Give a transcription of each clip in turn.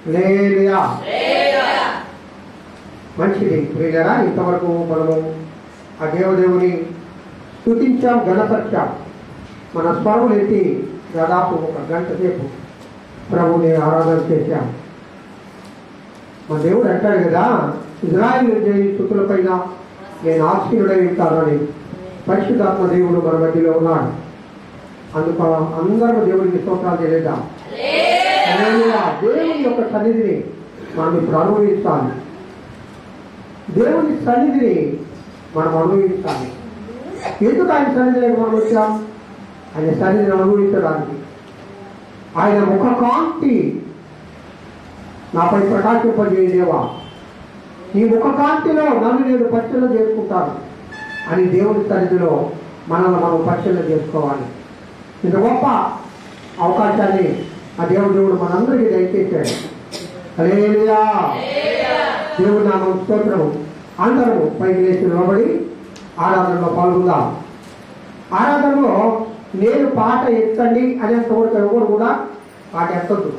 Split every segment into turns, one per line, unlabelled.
హల్లెలూయా. మంచిది ప్రియులారా, ఇంతవరకు మనము ఆ దేవదేవుని స్తుతించాం, ఘనపరిచాం. మన స్వరములు ఎత్తి దాదాపు 1 గంట సేపు ప్రభుని ఆరాధన చేశాం. మన దేవుడు అంటాడు కదా, ఇజ్రాయేలు చేయి స్తుతుల పైన నేను ఆశీనుడై ఉంటానని. పరిశుద్ధాత్మ దేవుడు మన మధ్యలో ఉన్నాడు. అందుకు అందరూ దేవుడికి స్తోత్రాలు తెలియదాం. దేవుని యొక్క సన్నిధిని మనం ఇప్పుడు అనుభవించాలి. దేవుని సన్నిధిని మనం అనుభవించాలి. ఎందుకు ఆయన సన్నిధిని మనం వచ్చాం? ఆయన సన్నిధిని అనుభవించడానికి. ఆయన ముఖ కాంతి నాపై ప్రకాశింపజేయదేవా, నీ ముఖ కాంతిలో నన్ను నేను పరిశీలన చేసుకుంటాను అని దేవుని సన్నిధిలో మనల్ని మనం పరిశీలన చేసుకోవాలి. ఇంత గొప్ప అవకాశాన్ని ఆ దేవుడు మనందరికీ దయచేశాడు. హల్లెలూయా. దేవుడి నామం స్తోత్రము. అందరము పైకి లేచి నిలబడి ఆరాధనలో పాల్గొందాం. ఆరాధనలో నేను పాట ఎత్తండి అనేంతవరకు ఎవరు కూడా పాట ఎత్తద్దు.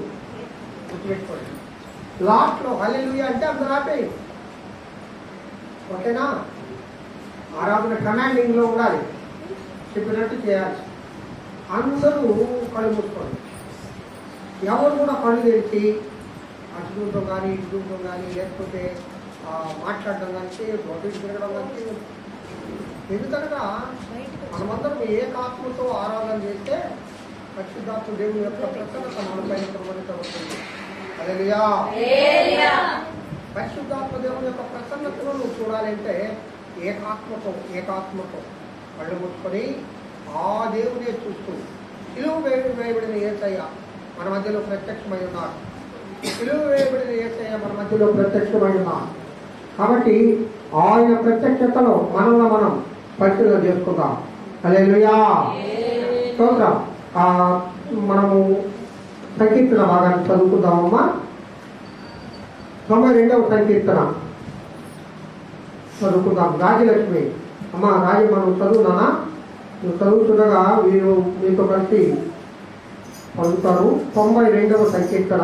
లాస్ట్లో హల్లెలూయా అంటే అందరూ ఆపేయి. ఓకేనా? ఆరాధన కమాండింగ్ లో ఉండాలి, చెప్పినట్టు చేయాలి. అందరూ కళ్ళు మూసుకోండి. ఎవరు కూడా కళ్ళు తెరిచి అటు చూడటం కానీ ఇటు చూడటం కానీ లేకపోతే మాట్లాడడం కానీ తిరగడం కానీ. ఎందుకనగా మనమందరం ఏకాత్మతో ఆరాధన చేస్తే పరిశుద్ధాత్మ దేవుని యొక్క ప్రసన్నత మనపై ప్రబలితవుతుంది. హల్లెలూయా. పరిశుద్ధాత్మ దేవుని యొక్క ప్రసన్నతను నువ్వు చూడాలంటే ఏకాత్మతో కళ్ళు మూసుకొని ఆ దేవునే చూస్తూ సిలువ వేయబడిన యేసయ్య మన మధ్యలో ప్రత్యక్షమై ఉన్నాడు. సిలువ వేయబడిన యేసయ్య మన మధ్యలో ప్రత్యక్షమై ఉన్నాడు. కాబట్టి ఆయన ప్రత్యక్షతలో మనల్ని మనం పరిశీలన చేసుకుందాం. హల్లెలూయా. స్తోత్రం. మనము సంకీర్తన భాగాన్ని చదువుకుందామమ్మా. 92వ సంకీర్తన చదువుకుందాం. రాజలక్ష్మి అమ్మ, రాజు మనం చదువునా? నువ్వు చదువుతుండగా వీరు మీతో కలిసి చదువుతారు. 92వ సంకీర్తన.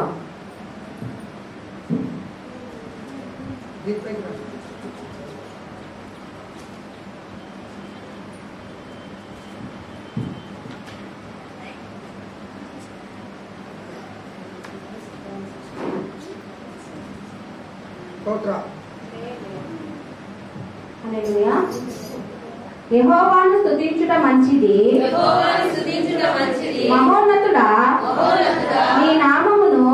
యెహోవాను స్తుతించుట మంచిది, మహోన్నతుడా నీ నామమును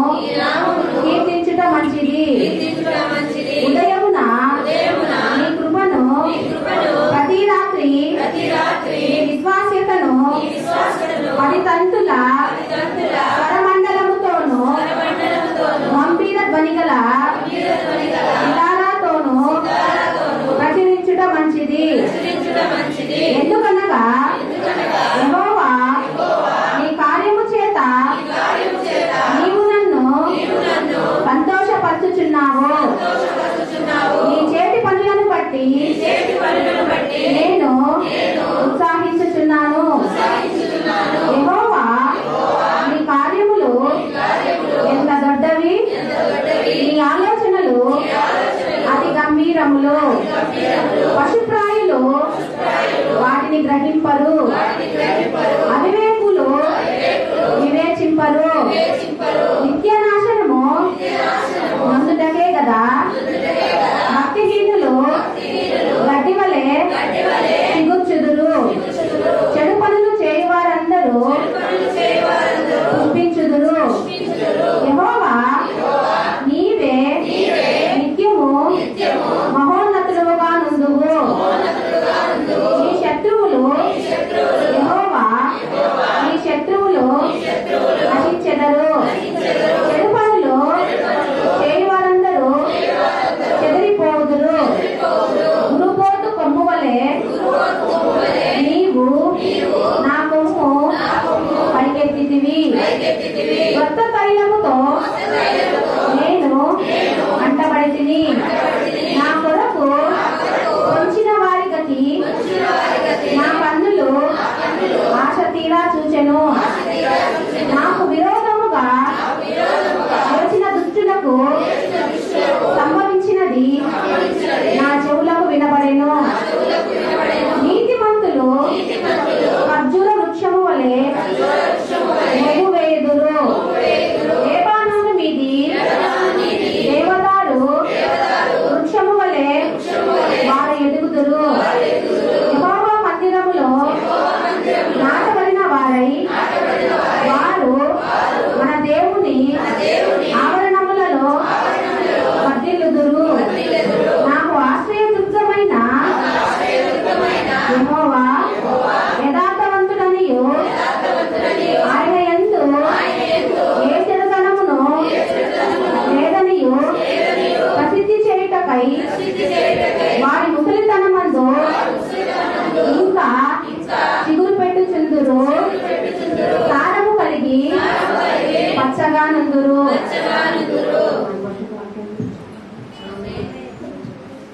కీర్తించుట మంచిది. ఉదయమున నీ కృపను ప్రతి రాత్రి విశ్వాస్యతను 10 తంతుల స్వరమండలముతోను గంభీర ధ్వనిగల సితారాతోను ప్రచురించుట మంచిది. ఎందుకనగా యెహోవా నీ కార్యము చేత నీవు నన్ను సంతోషపరచుచున్నావు. నీ చేతి పనులను బట్టి నేను ఉత్సాహించుచున్నాను. యెహోవా నీ కార్యములు ఎంత దొడ్డవి, నీ ఆలోచనలు అతి గంభీరములు. పశుప్రాయులు వాటిని గ్రహింపరు, అవివేకులు వివేచింపరు. నిత్యనాశనము నందుటకే గదా భక్తిహీనులు గడ్డి వలె సిగుర్చుదురు. చెడు పనులు చేయువారందరూ పుష్పించుదురు. యెహోవా నీవే నిత్యము మహోన్నతులుగా నుందువు. నీ శత్రువులు యెహోవా నీ శత్రువులు నశించెదరు.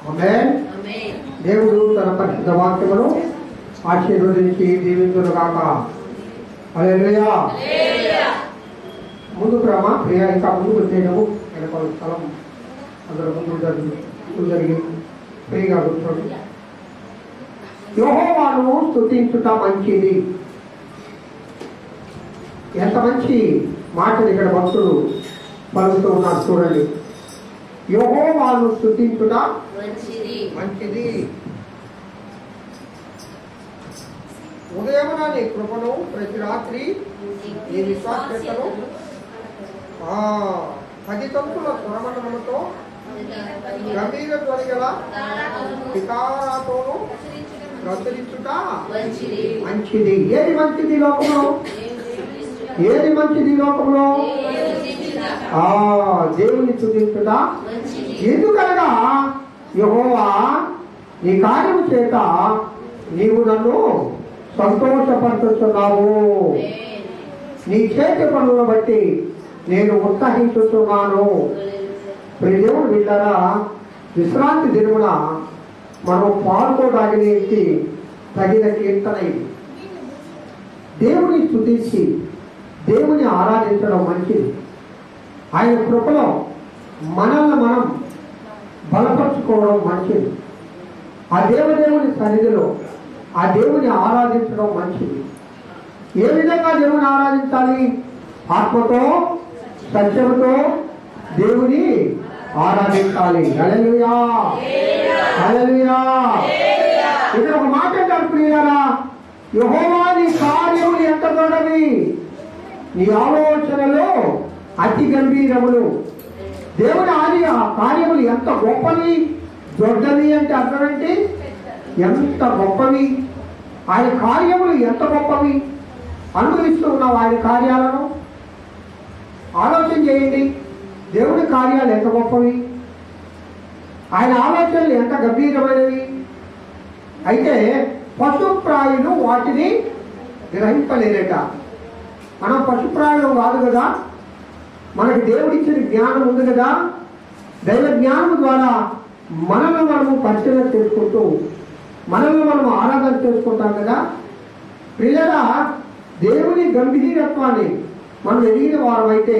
ఆమేన్. దేవుడు తన పరిశుద్ధ వాక్యమును ఆశీర్వదించి దీవించునుగాక. హల్లెలూయా. ముందు ప్రియ ఇంకా ముందుకు వచ్చేటప్పుడు వెనక స్థలం అందరూ ముందు జరిగి ఫ్రీగా కూర్చోండి. యెహోవాను స్తుతించుట మంచిది. ఎంత మంచి మాటలు ఇక్కడ భక్తుడు పలుకుతూ ఉన్నారు చూడండి. యెహోవాను స్తుతించుట మంచిది. ఉదయమున నీ కృపను, ప్రతి రాత్రి నీ విశ్వాసతను 10 తంతుల స్వరమండలముతో గంభీర ధ్వని గల వికారాతోను ప్రచురించుట మంచిది. ఏది మంచిది లోకంలో? ఏది మంచిది లోకంలో? దేవుని స్తుతించుట. ఎందుకనగా యెహోవా నీ కార్యము చేత నీవు నన్ను సంతోషపరుచుతున్నావు. నీ చేతి పనులను బట్టి నేను ఉత్సహించుతున్నాను. దేవుడు వీళ్ళారా, విశ్రాంతి దినమున మనం పాల్గొనడానికి తగిన కీర్తన ఇది. దేవుని స్తుతించి దేవుని ఆరాధించడం మంచిది. ఆయన కృపలో మనల్ని మనం బలపరుచుకోవడం మంచిది. ఆ దేవుని సన్నిధిలో ఆ దేవుని ఆరాధించడం మంచిది. ఏ విధంగా దేవుని ఆరాధించాలి? ఆత్మతో, సత్యముతో దేవుని ఆరాధించాలి. హల్లెలూయా, హల్లెలూయా. ఇక్కడ ఒక మాట అంటారు ప్రియులారా, యెహోవా నీ కార్యములు ఎంత గొప్పవి, నీ ఆలోచనలో అతి గంభీరములు. దేవుని కార్యములు ఎంత గొప్పవి, దొడ్డవి అంటే అర్థం ఏంటి? ఎంత గొప్పవి. ఆయన కార్యములు ఎంత గొప్పవి. అనుభవిస్తూ ఉన్నావు ఆయన కార్యాలను. ఆలోచన చేయండి, దేవుని కార్యాలు ఎంత గొప్పవి, ఆయన ఆలోచనలు ఎంత గంభీరమైనవి. అయితే పశుప్రాయులు వాటిని గ్రహింపలేరట. మనం పశుప్రాయులు కాదు కదా, మనకి దేవుడిచ్చిన జ్ఞానం ఉంది కదా. దైవ జ్ఞానం ద్వారా మనల్ని మనము పరిశీలన చేసుకుంటూ మనల్ని మనం ఆరాధన చేసుకుంటాం కదా. పిల్లరా, దేవుని గంభీరత్వాన్ని మనం ఎదిగిన వారమైతే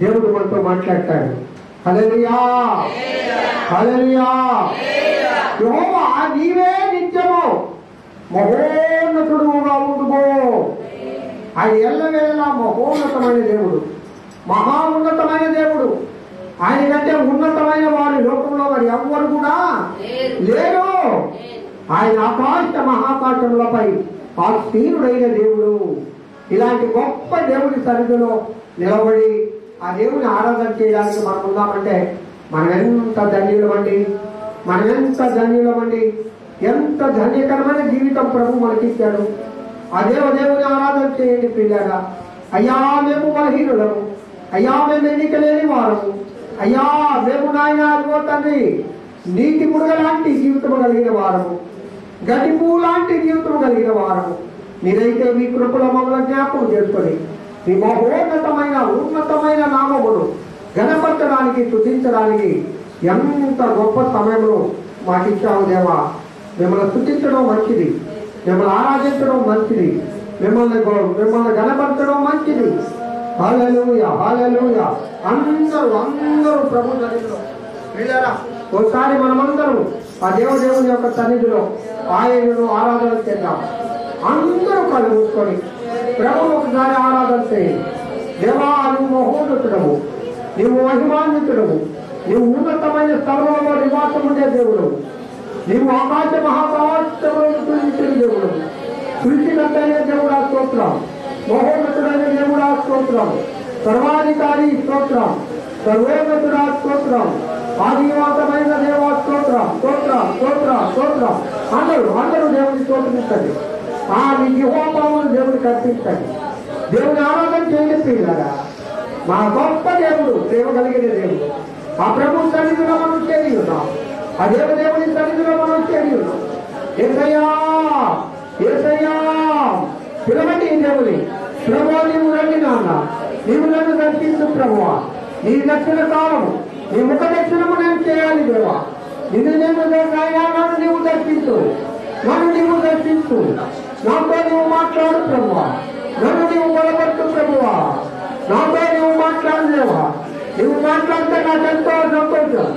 దేవుడు మనతో మాట్లాడతాడు. హల్లెలూయా, హల్లెలూయా. యెహోవా నీవే నిత్యము మహోన్నతుడుగా ఉండుకో. ఆయన ఎల్లవేళలా మహోన్నతమైన దేవుడు, మహా ఉన్నతమైన దేవుడు. ఆయన కంటే ఉన్నతమైన వారి లోకంలో మరి ఎవ్వరు కూడా లేరు. ఆయన ఆకాశ మహాకాశములపై ఆసీనుడైన దేవుడు. ఇలాంటి గొప్ప దేవుడి సన్నిధిలో నిలబడి ఆ దేవుని ఆరాధన చేయడానికి మనం ఉన్నామంటే మనం ఎంత ధన్యులమండి, మనం ఎంత ధన్యులమండి. ఎంత ధన్యకరమైన జీవితం ప్రభు మనకిచ్చాడు. ఆ దేవుని ఆరాధన చేయండి పిల్లగా. అయ్యా మేము బలహీనులము, అయ్యా మేము ఎన్నిక లేని వారము, అయ్యా మేము నాయన అదిగో తండ్రి నీటి ముడుగ లాంటి జీవితం కలిగిన వారము, గడ్డి పువ్వు లాంటి జీవితం కలిగిన వారము. మీరైతే మీ కృపలో మమ్మల్ని జ్ఞాపకం చేసుకొని మీ మహోన్నతమైన ఉన్నతమైన నామమును గణపరచడానికి, స్తుతించడానికి ఎంత గొప్ప సమయంలో మాకు ఇచ్చావు దేవా. మిమ్మల్ని స్తుతించడం మంచిది, మిమ్మల్ని ఆరాధించడం మంచిది, మిమ్మల్ని గణపరచడం మంచిది. హల్లెలూయా, హల్లెలూయా. అందరూ ప్రభు సన్నిధిలో వెళ్ళారా. ఒకసారి మనమందరం ఆ దేవుని యొక్క సన్నిధిలో ఆయనను ఆరాధన చేద్దాం. అందరూ కళ్ళు మూసుకొని ప్రభు ఒకసారి ఆరాధన చేయండి. దేవా నువ్వు మహోన్నతుడవు, నువ్వు మహిమాన్వితుడవు, నువ్వు ఉన్నతమైన స్థలంలో నివాసం ఉండే దేవుడు, నీవు ఆకాశ మహాకాశములను సృష్టించిన దేవుడు, సృష్టికర్తైన దేవుడా స్తోత్రం, మహోన్నతుడైన దేవుడా స్తోత్రం, సర్వాధికారి స్తోత్రం, సర్వోన్నతుడా స్తోత్రం, ఆదివాసమైన దేవా స్తోత్రం, స్తోత్రం, స్తోత్రం, స్తోత్రం. అందరూ దేవుని స్తోత్రించండి. మీ యువపాలను దేవుడికి అర్పించండి. దేవుని ఆరాధన చేయండి పిల్లగా. మా గొప్ప దేవుడు, ప్రేమ కలిగిన దేవుడు. ఆ ప్రభు సన్నిధిలో మనం చేరి ఉన్నాం, ఆ దేవుని సన్నిధిలో మనం చేరి ఉన్నాం. యేసయ్యా, యేసయ్యా పిలవండి ఈ దేవుని. ప్రభువా నీవు రండి నాన్న, నీవు నన్ను దర్శించు ప్రభువా. నీ దక్షిణ కాలము నీ ముఖ దక్షిణము నేను చేయాలి దేవా. నిన్ను నన్ను నీవు దర్శించు, నన్ను నీవు దర్శించు, నాతో నీవు మాట్లాడు ప్రభువా, నన్ను నీవు బలపడుతు ప్రభువా, నాతో నీవు మాట్లాడు దేవా. నువ్వు మాట్లాడితే నాకెంతో సంతోషం,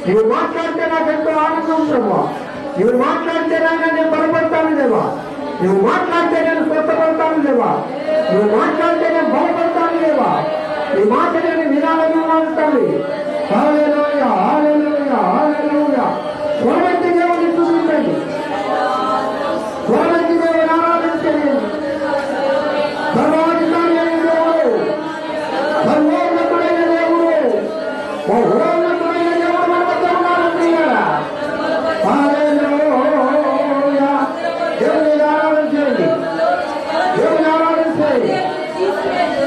నువ్వు మాట్లాడితే నాకెంతో ఆనందం ప్రభువా. నువ్వు మాట్లాడితే నేను బలపడతాను దేవా, నువ్వు మాట్లాడితే నేను స్వస్థపడతాను దేవా, నువ్వు మాట్లాడితే నేను బలపడతాను దేవా. నీ మాట నేను వినాలని మాట్లాడాలి. హల్లెలూయా, హల్లెలూయా, హల్లెలూయా. స్వరమెత్తి దేవుని స్తుతించండి, స్వరమెత్తి దేవుని ఆరాధించండి. సర్వాధికారి అయిన దేవుడు, సర్వోన్నతుడైన దేవుడు, మహోన్నతుడైన దేవుడు మన వద్ద ఉన్నాడు ప్రియులారా. హల్లెలూయా. దేవుని ఆరాధించండి, దేవుని ఆరాధించండి.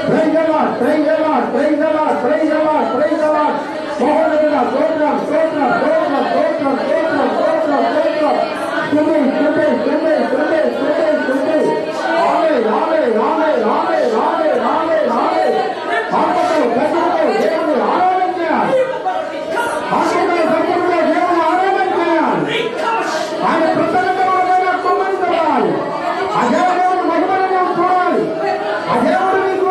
Praise the lord, praise the lord, praise the lord, praise the lord, praise the lord. మహోన్నతుడా స్తోత్రం, స్తోత్రం, స్తోత్రం, స్తోత్రం, స్తోత్రం, స్తోత్రం, స్తోత్రం. స్తుతి, స్తుతి, స్తుతి, స్తుతి, స్తుతి, స్తుతి. ఆమేన్, ఆమేన్, ఆమేన్, ఆమేన్, ఆమేన్, ఆమేన్, ఆమేన్. ఆత్మతో సత్యంతో దేవుని ఆరాధన చేయాలి. ఆత్మతో సత్యంతో దేవుని ఆరాధన చేయాలి. ఆయన ప్రసన్నతమైన కుమ్మరించబడాలి. ఆ దేవుని మహిమను మేము చూడాలి. ఆ దేవుడు మీకు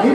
ఈ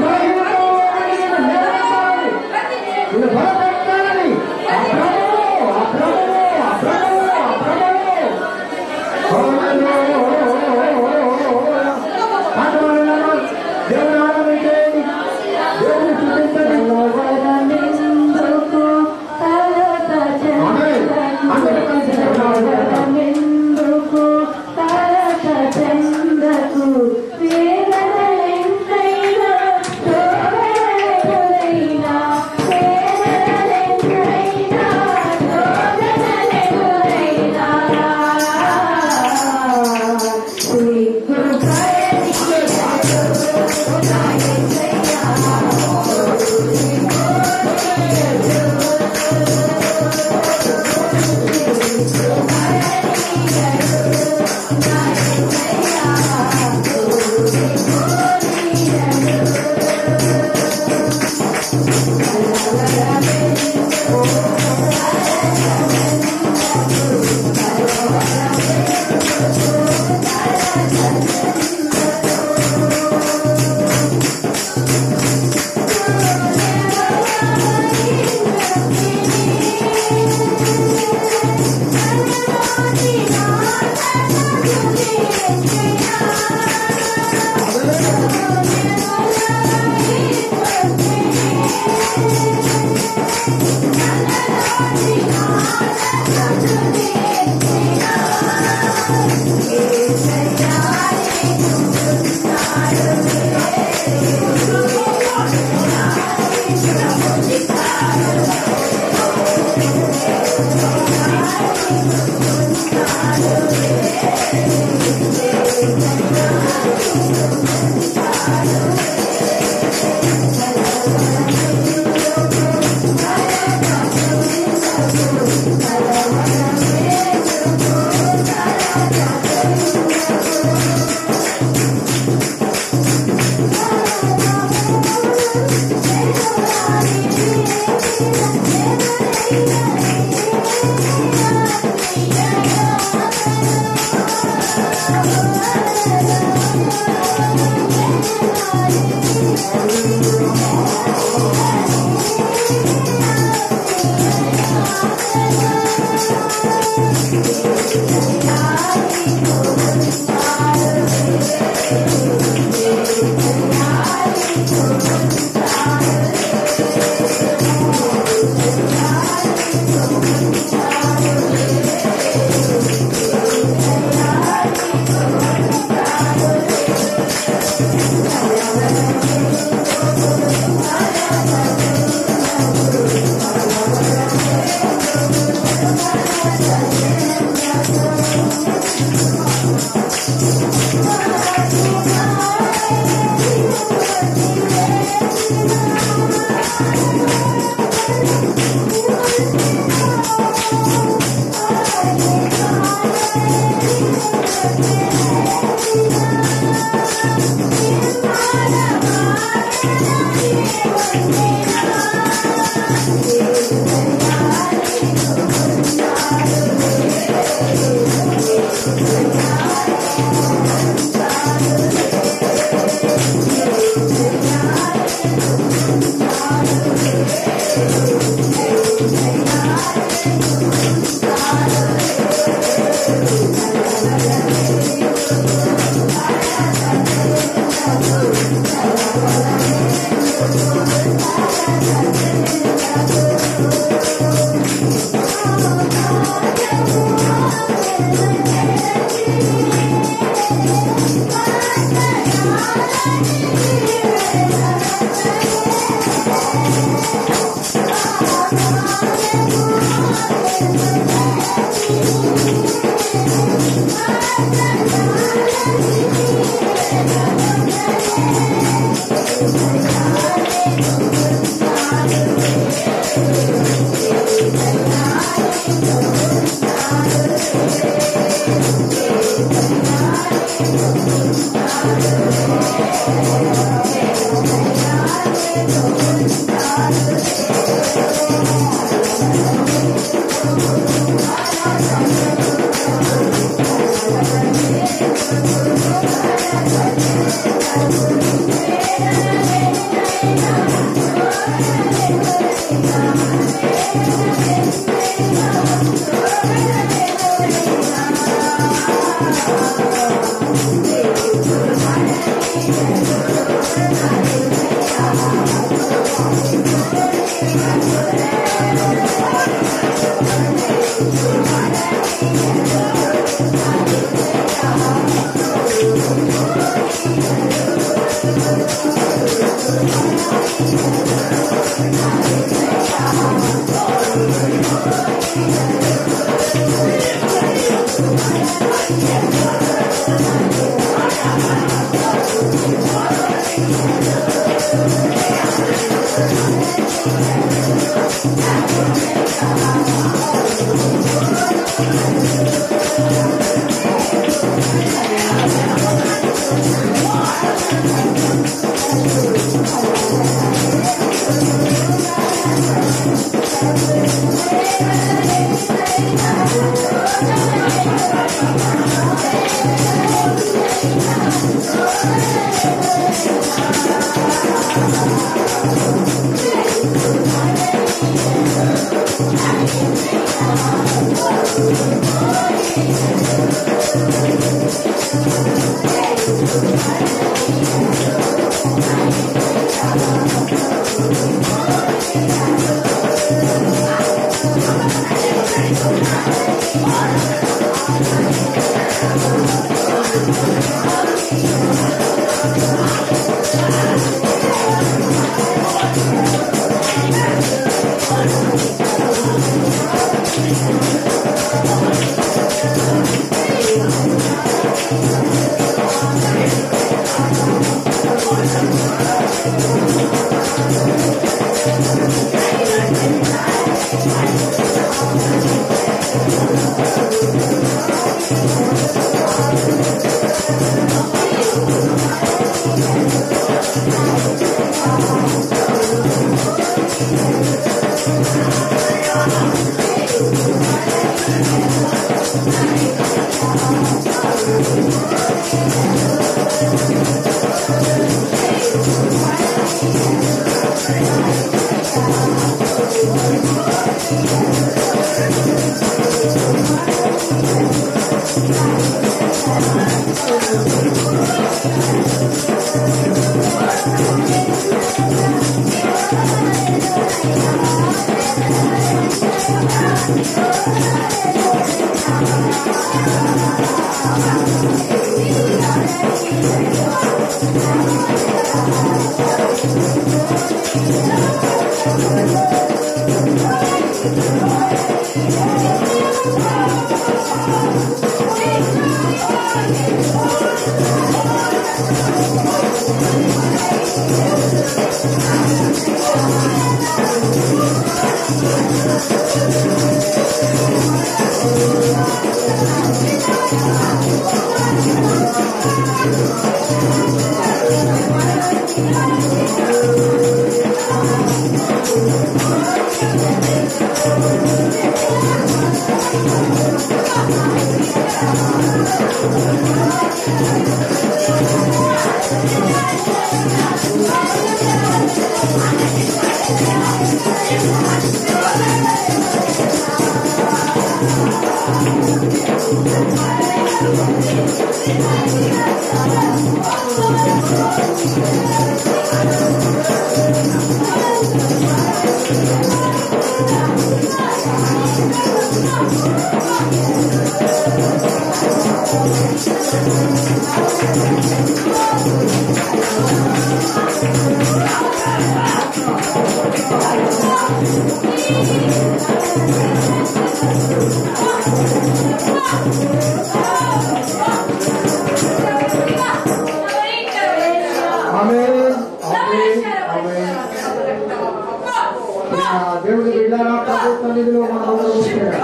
దేవుడి బిడ్డల ప్రభు సన్నిధిలో మన అందరూ వచ్చాడు.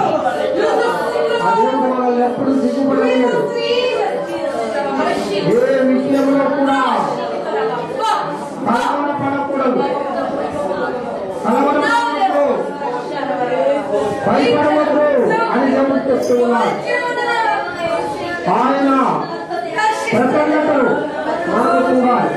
ఆ దేవుడు మనల్ని ఎప్పుడు దిగుబడలేడు. ఏ విషయంలో కూడా కలవరపడకూడదు, కలవరపడకూడదు, భయపడవద్దు అని దేవుడు చెప్తున్నారు. ఆయన ప్రసన్నతను మనకు చూడాలి.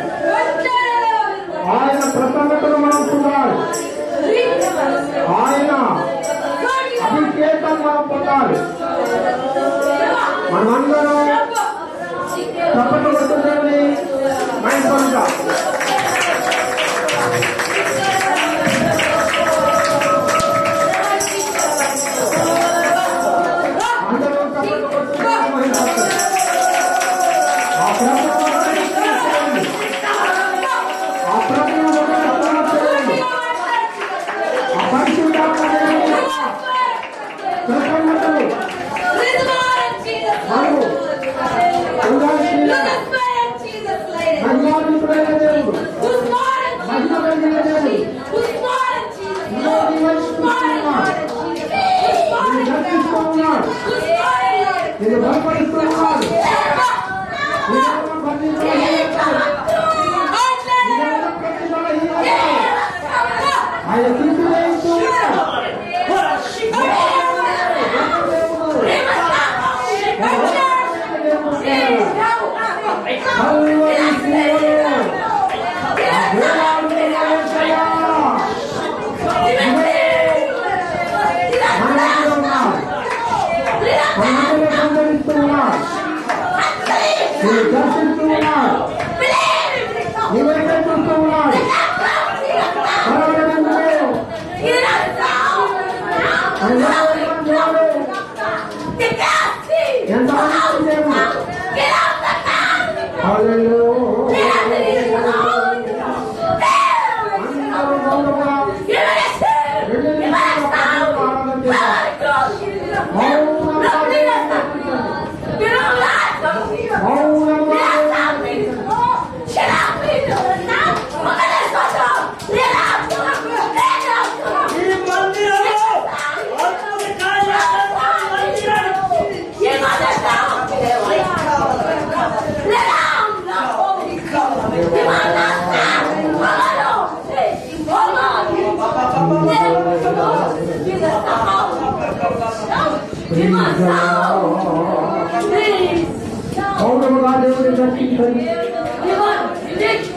చూపించండి.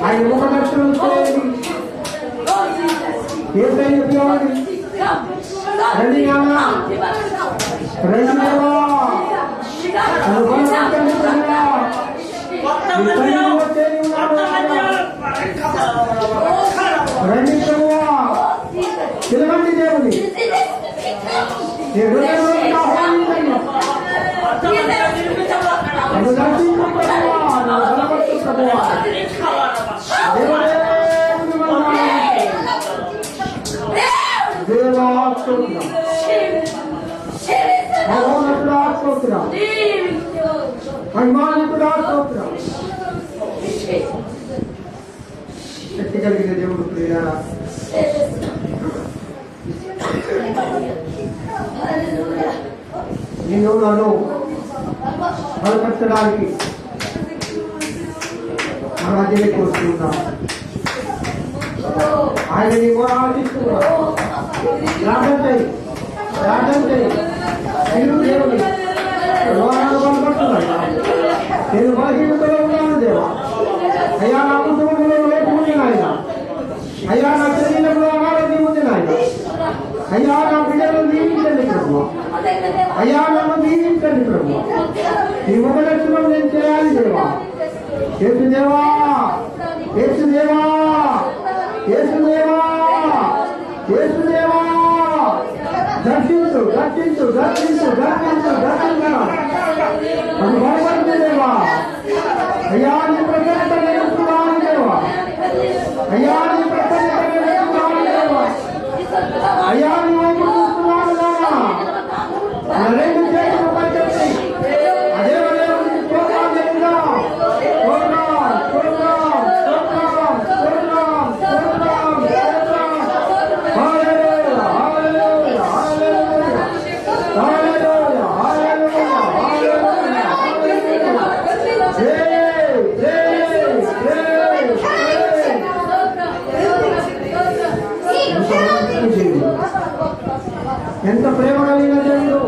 ఆయన ముఖ దర్శనం చేయండి. ఏసయ్య పిలవండి. రండి నాన్న, రండి దేవా, నన్ను బలపరచండి ప్రభువా. నీ సన్నిధిలో చేరి ఉన్నాను నాయనా. రండి ప్రభువా, పిలవండి దేవుని. నీ హృదయంలోకి ఆహ్వానించండి. నన్ను దర్శించు ప్రభువా, నన్ను బలపరచు ప్రభువా. దేవుని వందనాలు. దేవా స్తోత్రం, మహోన్నతుడా స్తోత్రం, మహిమాన్వితుడా స్తోత్రం. శక్తి కలిగిన దేవుడు ప్రియులారా, నిన్ను నన్ను బలపరచడానికి మన మధ్యలోకి వస్తున్నాం. ఆయన నీ కూడా ఆలోచిస్తున్నాడు. ప్రార్థన చేయి, ప్రార్థన చేయి. నేను దేవుని లోనాలు బలపడుతున్నాను. నేను బలహీనతలో ఉన్నాను దేవా. అయ్యా నా కుటుంబంలో లోటు ఉంది నాయన. అయ్యా నా శరీరంలో అనారోగ్యం ఉంది నాయన. అయ్యా నా బిడ్డలను దీవించండి ప్రభు. అయ్యా నన్ను దీవించండి ప్రభు. ఈ ముఖ దర్శనం నేను చేయాలి దేవా. యేసుదేవా, యేసుదేవా, యేసుదేవా, యేసుదేవా, దర్శించు, దర్శించు, దర్శించు, దర్శించు, దర్శించు. అది భయపడుతుంది దేవా. అయ్యా నీ ప్రసన్నత నేర్చుకోవాలి దేవా. అయ్యా నీ ప్రసన్నత నేర్చుకోవాలి దేవా. అయ్యా నీ వైపు చూస్తున్నాను నాయనా. నా రెండు చేతులు పైకెత్తి అదే దేవునికి స్తోత్రం చెప్తున్నాం. స్తోత్రం, స్తోత్రం, స్తోత్రం, స్తోత్రం, స్తోత్రం, స్తోత్రం. హల్లెలూయా, హల్లెలూయా, హల్లెలూయా, హల్లెలూయా, హల్లెలూయా, హల్లెలూయా, హల్లెలూయా. జై, జై, జై, జై. ఎంత ప్రేమ కలిగిన దేవుడు.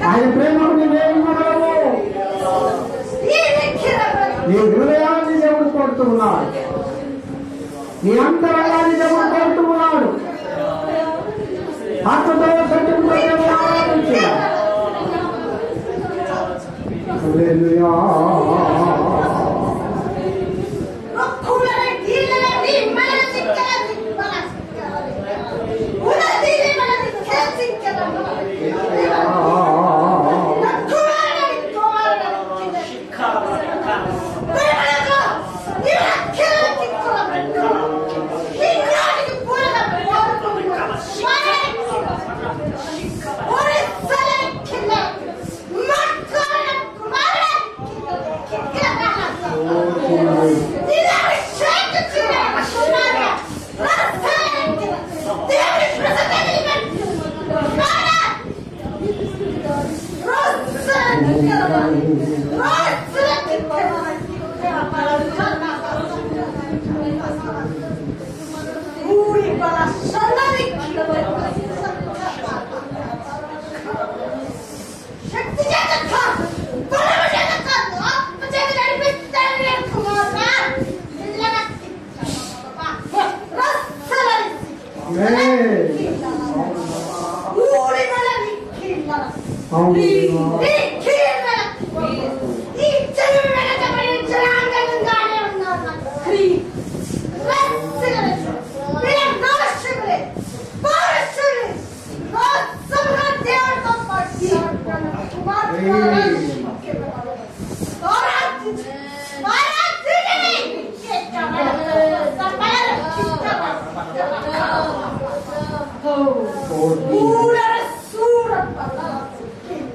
ఆయన ప్రేమకు నీవేమి ఇవ్వగలవు? నీ హృదయాన్ని దేవుడు కోరుతూ ఉన్నాడు. నీ అంతరంగాన్ని దేవుడు కోరుతూ ఉన్నాడు. ఆత్మతో సత్యంతో దేవుడు ఆరాధించాడు. హల్లెలూయా.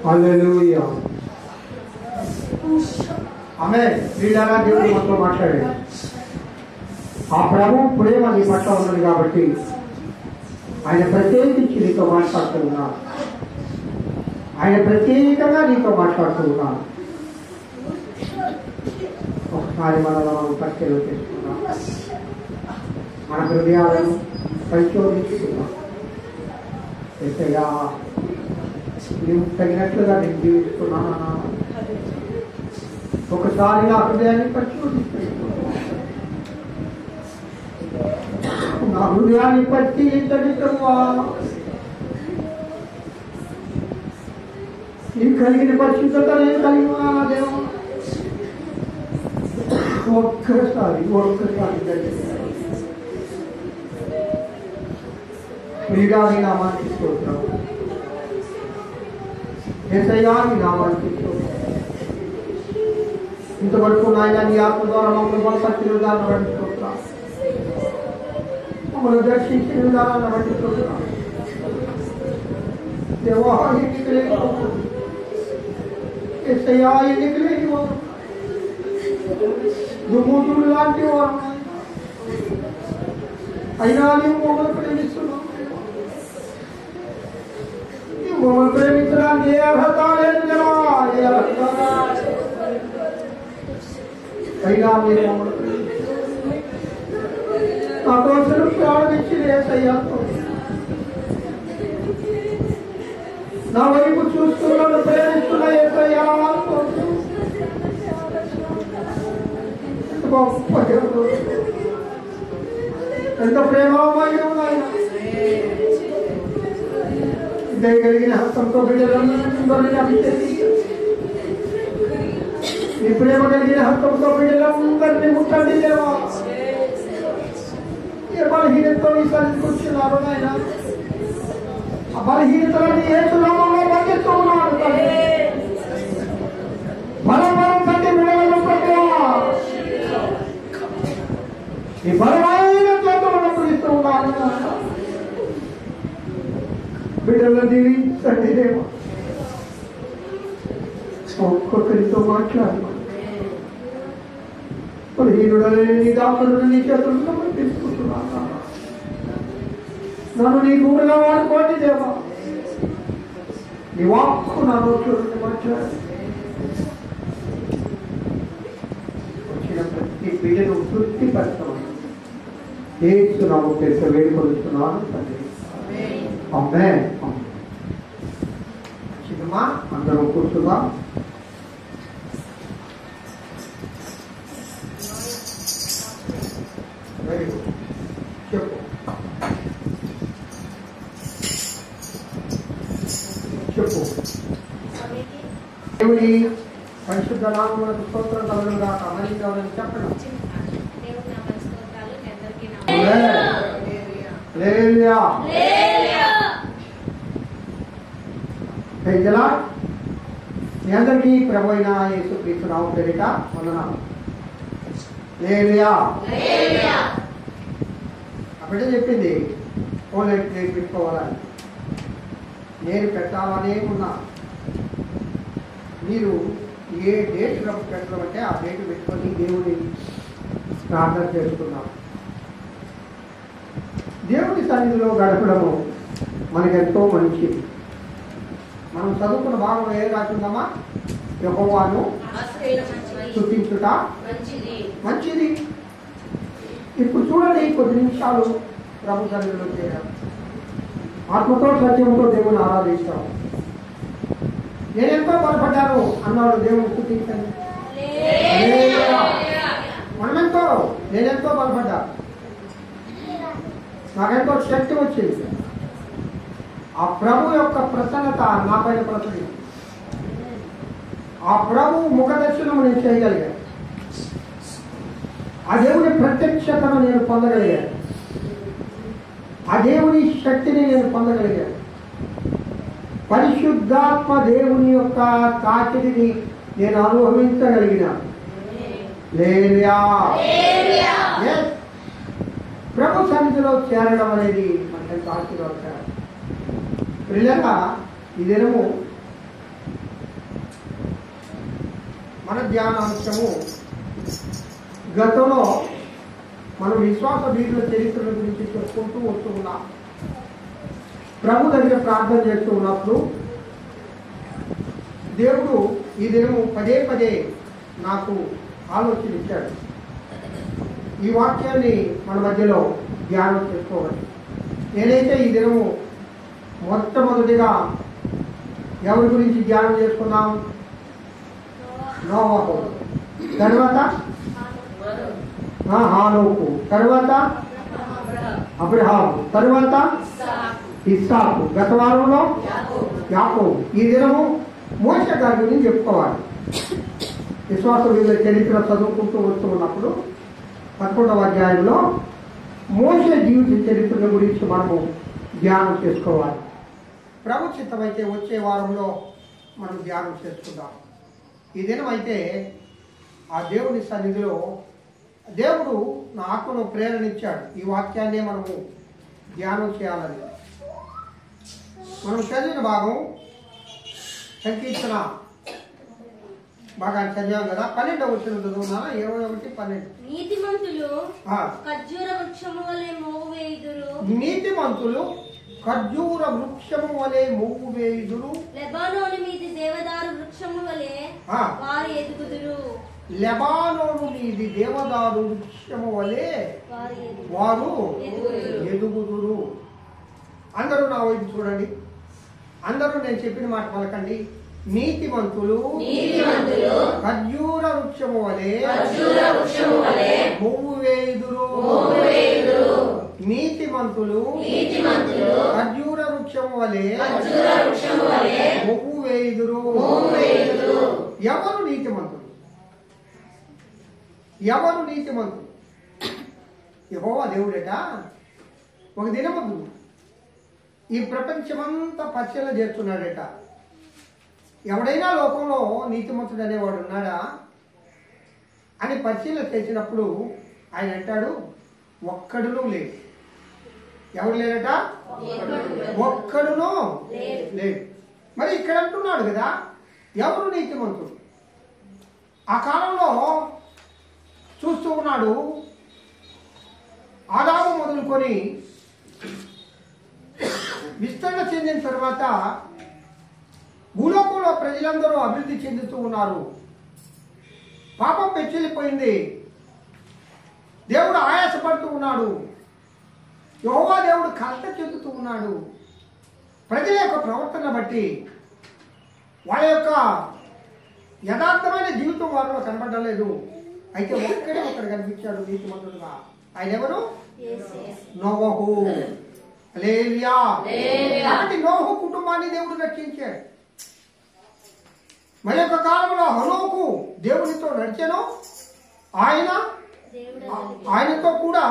హల్లెలూయా. ఆమేన్. ప్రియులారా, దేవుడు మనతో మాట్లాడాడు. ఆ ప్రభు ప్రేమ నీ పట్ల ఉన్నది కాబట్టి ఆయన ప్రత్యేకించి నీతో మాట్లాడుతూ ఉన్నాడు. ఆయన ప్రత్యేకంగా నీతో మాట్లాడుతూ ఉన్నాడు. ఒకసారి మనలో మనం పరిచయం చేసుకున్నాం. మన హృదయాలను పరిశోధించుకున్నాం. ఏసయ్యా, నీవు తగినట్లుగా నేను జీవిస్తున్నానా? ఒకసారి నా హృదయాన్ని పరిశోధిస్తాను. నా హృదయాన్ని పరిశీలించనివ్వా. నీకు కలిగిన పరిశుద్ధత నేను కలిగి ఉన్నానా దేవా? ఒక్కసారి ప్రియుడాని నామానికి స్తోత్రం. యేసయ్యా నీ నామానికి స్తోత్రం. ఇంతవరకు నాయన నీ ఆత్మ ద్వారా మమ్మల్ని బలపరిచిన విధానం బట్టి స్తోత్రం. మమ్మల్ని దర్శించిన విధానాన్ని బట్టి స్తోత్రం. దేవా ఎన్నిక లేని యేసయ్యా ఎన్నిక లేని వారు, దుమ్ముతులు లాంటి వారు, అయినా నీవు మమ్మల్ని ప్రేమిస్తున్నావు. మమ్మల్ని ప్రేమించడానికి ఏ అర్హత లేదు దేవా, ఏ అర్హత. అయినా మీరు మమ్మల్ని ప్రేమించారు. నా కోసం ప్రారంభించిన యేసయ్యా, నా వైపు చూస్తున్నాను, ప్రేమిస్తున్న యేసయ్యా, ఎంత ప్రేమమయం నాయన. దయగలిగిన హస్తంతో బిడ్డలందరినీ అభిషేకించండి. నీ ప్రేమ కలిగిన హస్తంతో బిడ్డలందరినీ ముట్టండి దేవా. ఏ బలహీనతతో నీ సన్నిధికి వచ్చినారు నాయన, ఆ బలహీనతలన్నీ యేసునామములో బంధిస్తూ ఉన్నాడు తండ్రి. బలం తండ్రి బిడ్డలను ప్రతివా ఈ బలమైన చేతులను పిలుస్తూ ఉన్నాను. బిడ్డలను దీవించండి దేవా. ఒక్కొక్కరితో మాట్లాడు. బలహీనుడని నీ దాసులను నీ చేతులను తీసుకుంటున్నాను. నన్ను నీ భూమిలో వాడుకోండి దేవా. నీ వాక్కు నా నోట్లోని మాట్లాడు. వచ్చిన ప్రతి బిడ్డను తృప్తిపరచమని యేసు నామములో చేసే వేడుకొలుస్తున్నాను తండ్రి. ఆమేన్. చిన్నమ్మా అందరం కూర్చుందాం. చెప్పు చెప్పు. దేవుని పరిశుద్ధ నామమునకు స్తోత్రం కలుగును గాక. మరి ఎవరైనా చెప్పండి. హల్లెలూయా. మీ అందరికీ ప్రభు అయిన యేసుక్రీస్తు నామమున పేరిట వందనాలు. హల్లెలూయా. అప్పుడే చెప్పింది ఓన్లైన్ ప్లేట్ పెట్టుకోవాలని. నేను పెట్టాలనే ఉన్నా. మీరు ఏ డేట్ పెట్టడం అంటే ఆ డేట్ పెట్టుకొని దేవుని ప్రార్థన చేసుకున్నాం. దేవుని సన్నిధిలో గడపడము మనకెంతో మంచిది. మనం చదువుకున్న భాగం ఏ రాకుందామా? యెహోవాను స్తుతించుట మంచిది. ఇప్పుడు చూడండి, కొద్ది నిమిషాలు ప్రభు సన్నిధిలో చేయాలి. ఆత్మతో సత్యంతో దేవుని ఆరాధిస్తాం. నేనెంతో బలపడ్డాను అన్నాడు దేవుని స్తుతించండి. మనమెంతో నేనెంతో బలపడ్డా, నాకెంతో శక్తి వచ్చింది. ఆ ప్రభు యొక్క ప్రసన్నత నా పైన ప్రసన్న. ఆ ప్రభు ముఖ దర్శనం నేను చేయగలిగాను. ఆ దేవుని ప్రత్యక్షతను నేను పొందగలిగాను. ఆ దేవుని శక్తిని నేను పొందగలిగాను. పరిశుద్ధాత్మ దేవుని యొక్క తాకిడిని నేను అనుభవించగలిగినాను. ప్రభు సన్నిధిలో చేరడం అనేది మనకెంత ఆశీర్వాదకరం. ప్రియులారా, ఈ దినము మన ధ్యానాంశము గతంలో మనం విశ్వాస వీరుల చరిత్ర గురించి చెప్పుకుంటూ వస్తూ ఉన్నాం. ప్రభు దగ్గర ప్రార్థన చేస్తూ ఉన్నప్పుడు దేవుడు ఈ దినము పదే పదే నాకు ఆలోచన ఇచ్చాడు. ఈ వాక్యాన్ని మన మధ్యలో ధ్యానం చేసుకోవాలి. నేనైతే ఈ దినము మొట్టమొదటిగా ఎవరి గురించి ధ్యానం చేసుకున్నాం? నోవహు. తర్వాత హానోకు, తర్వాత అబ్రహాము, తర్వాత ఇస్సాకు, గత వారంలో యాకోబు. ఈ దినము మోషే గారి గురించి చెప్పుకోవాలి. విశ్వాస వీరుల చరిత్ర చదువుకుంటూ వస్తూ ఉన్నప్పుడు 11వ అధ్యాయంలో మోషే జీవిత చరిత్ర గురించి మనము ధ్యానం చేసుకోవాలి. ప్రభు చిత్తమైతే వచ్చే వారంలో మనం ధ్యానం చేసుకుందాం. ఈ దినం అయితే ఆ దేవుని సన్నిధిలో దేవుడు నా ఆత్మలో ప్రేరణించాడు. ఈ వాక్యాన్నే మనము ధ్యానం చేయాలని మనం చదివిన భాగం సంకీర్తన బాగా చదివాం కదా. 12వ వచనం చదువునా? 21, 12.
నీతిమంతులు ఖర్జూర వృక్షము వలె మోవు వేయుదురు.
నీతిమంతులు ఖర్జూర వృక్షము వలె మోవు వేయుదురు.
లెబానోను మీది దేవదారు వృక్షము వలె వారు ఎదుగుదురు.
లెబానోను మీది దేవదారు వృక్షము వలె వారు ఎదుగుదురు. అందరూ నా వైపు చూడండి. అందరూ నేను చెప్పిన మాట పలకండి. నీతిమంతులు ఖర్జూర వృక్షము వలె మొవ్వు వేయుదురు. నీతిమంతులు ఖర్జూర వృక్షము వలె మొవ్వు వేయుదురు. ఎవరు నీతిమంతులు? ఎవరు నీతిమంతులు? యెహోవా దేవుడట ఒక దినముందు ఈ ప్రపంచమంతా పరిశీలన చేస్తున్నాడట. ఎవడైనా లోకంలో నీతిమంతుడు అనేవాడు ఉన్నాడా అని పరిశీలన చేసినప్పుడు ఆయన అంటాడు, ఒక్కడునూ లేడు. ఎవడు లేడట? ఒక్కడునూ లేడు. మరి ఇక్కడ అంటున్నాడు కదా, ఎవరు నీతిమంతుడు? ఆ కాలంలో చూస్తూ ఉన్నాడు. ఆదాము మొదలుకొని విస్తరణ చెందిన తర్వాత భూలోకంలో ప్రజలందరూ అభివృద్ధి చెందుతూ ఉన్నారు. పాపం పెచ్చిల్లిపోయింది. దేవుడు ఆయాసపడుతూ ఉన్నాడు. యెహోవా దేవుడు కష్ట చెందుతూ ఉన్నాడు. ప్రజల యొక్క ప్రవర్తన బట్టి వాళ్ళ యొక్క యథార్థమైన జీవితం వారిలో కనబడలేదు. అయితే ఒక్కడే ఒక్కడు కనిపించాడు నీతిమంతుడుగా. ఆయన ఎవరు? నోవహు. హల్లెలూయా. కాబట్టి నోవహు కుటుంబాన్ని దేవుడు రక్షించాడు. మరి యొక్క కాలంలో హనోకు దేవునితో నడిచాను. ఆయనతో కూడా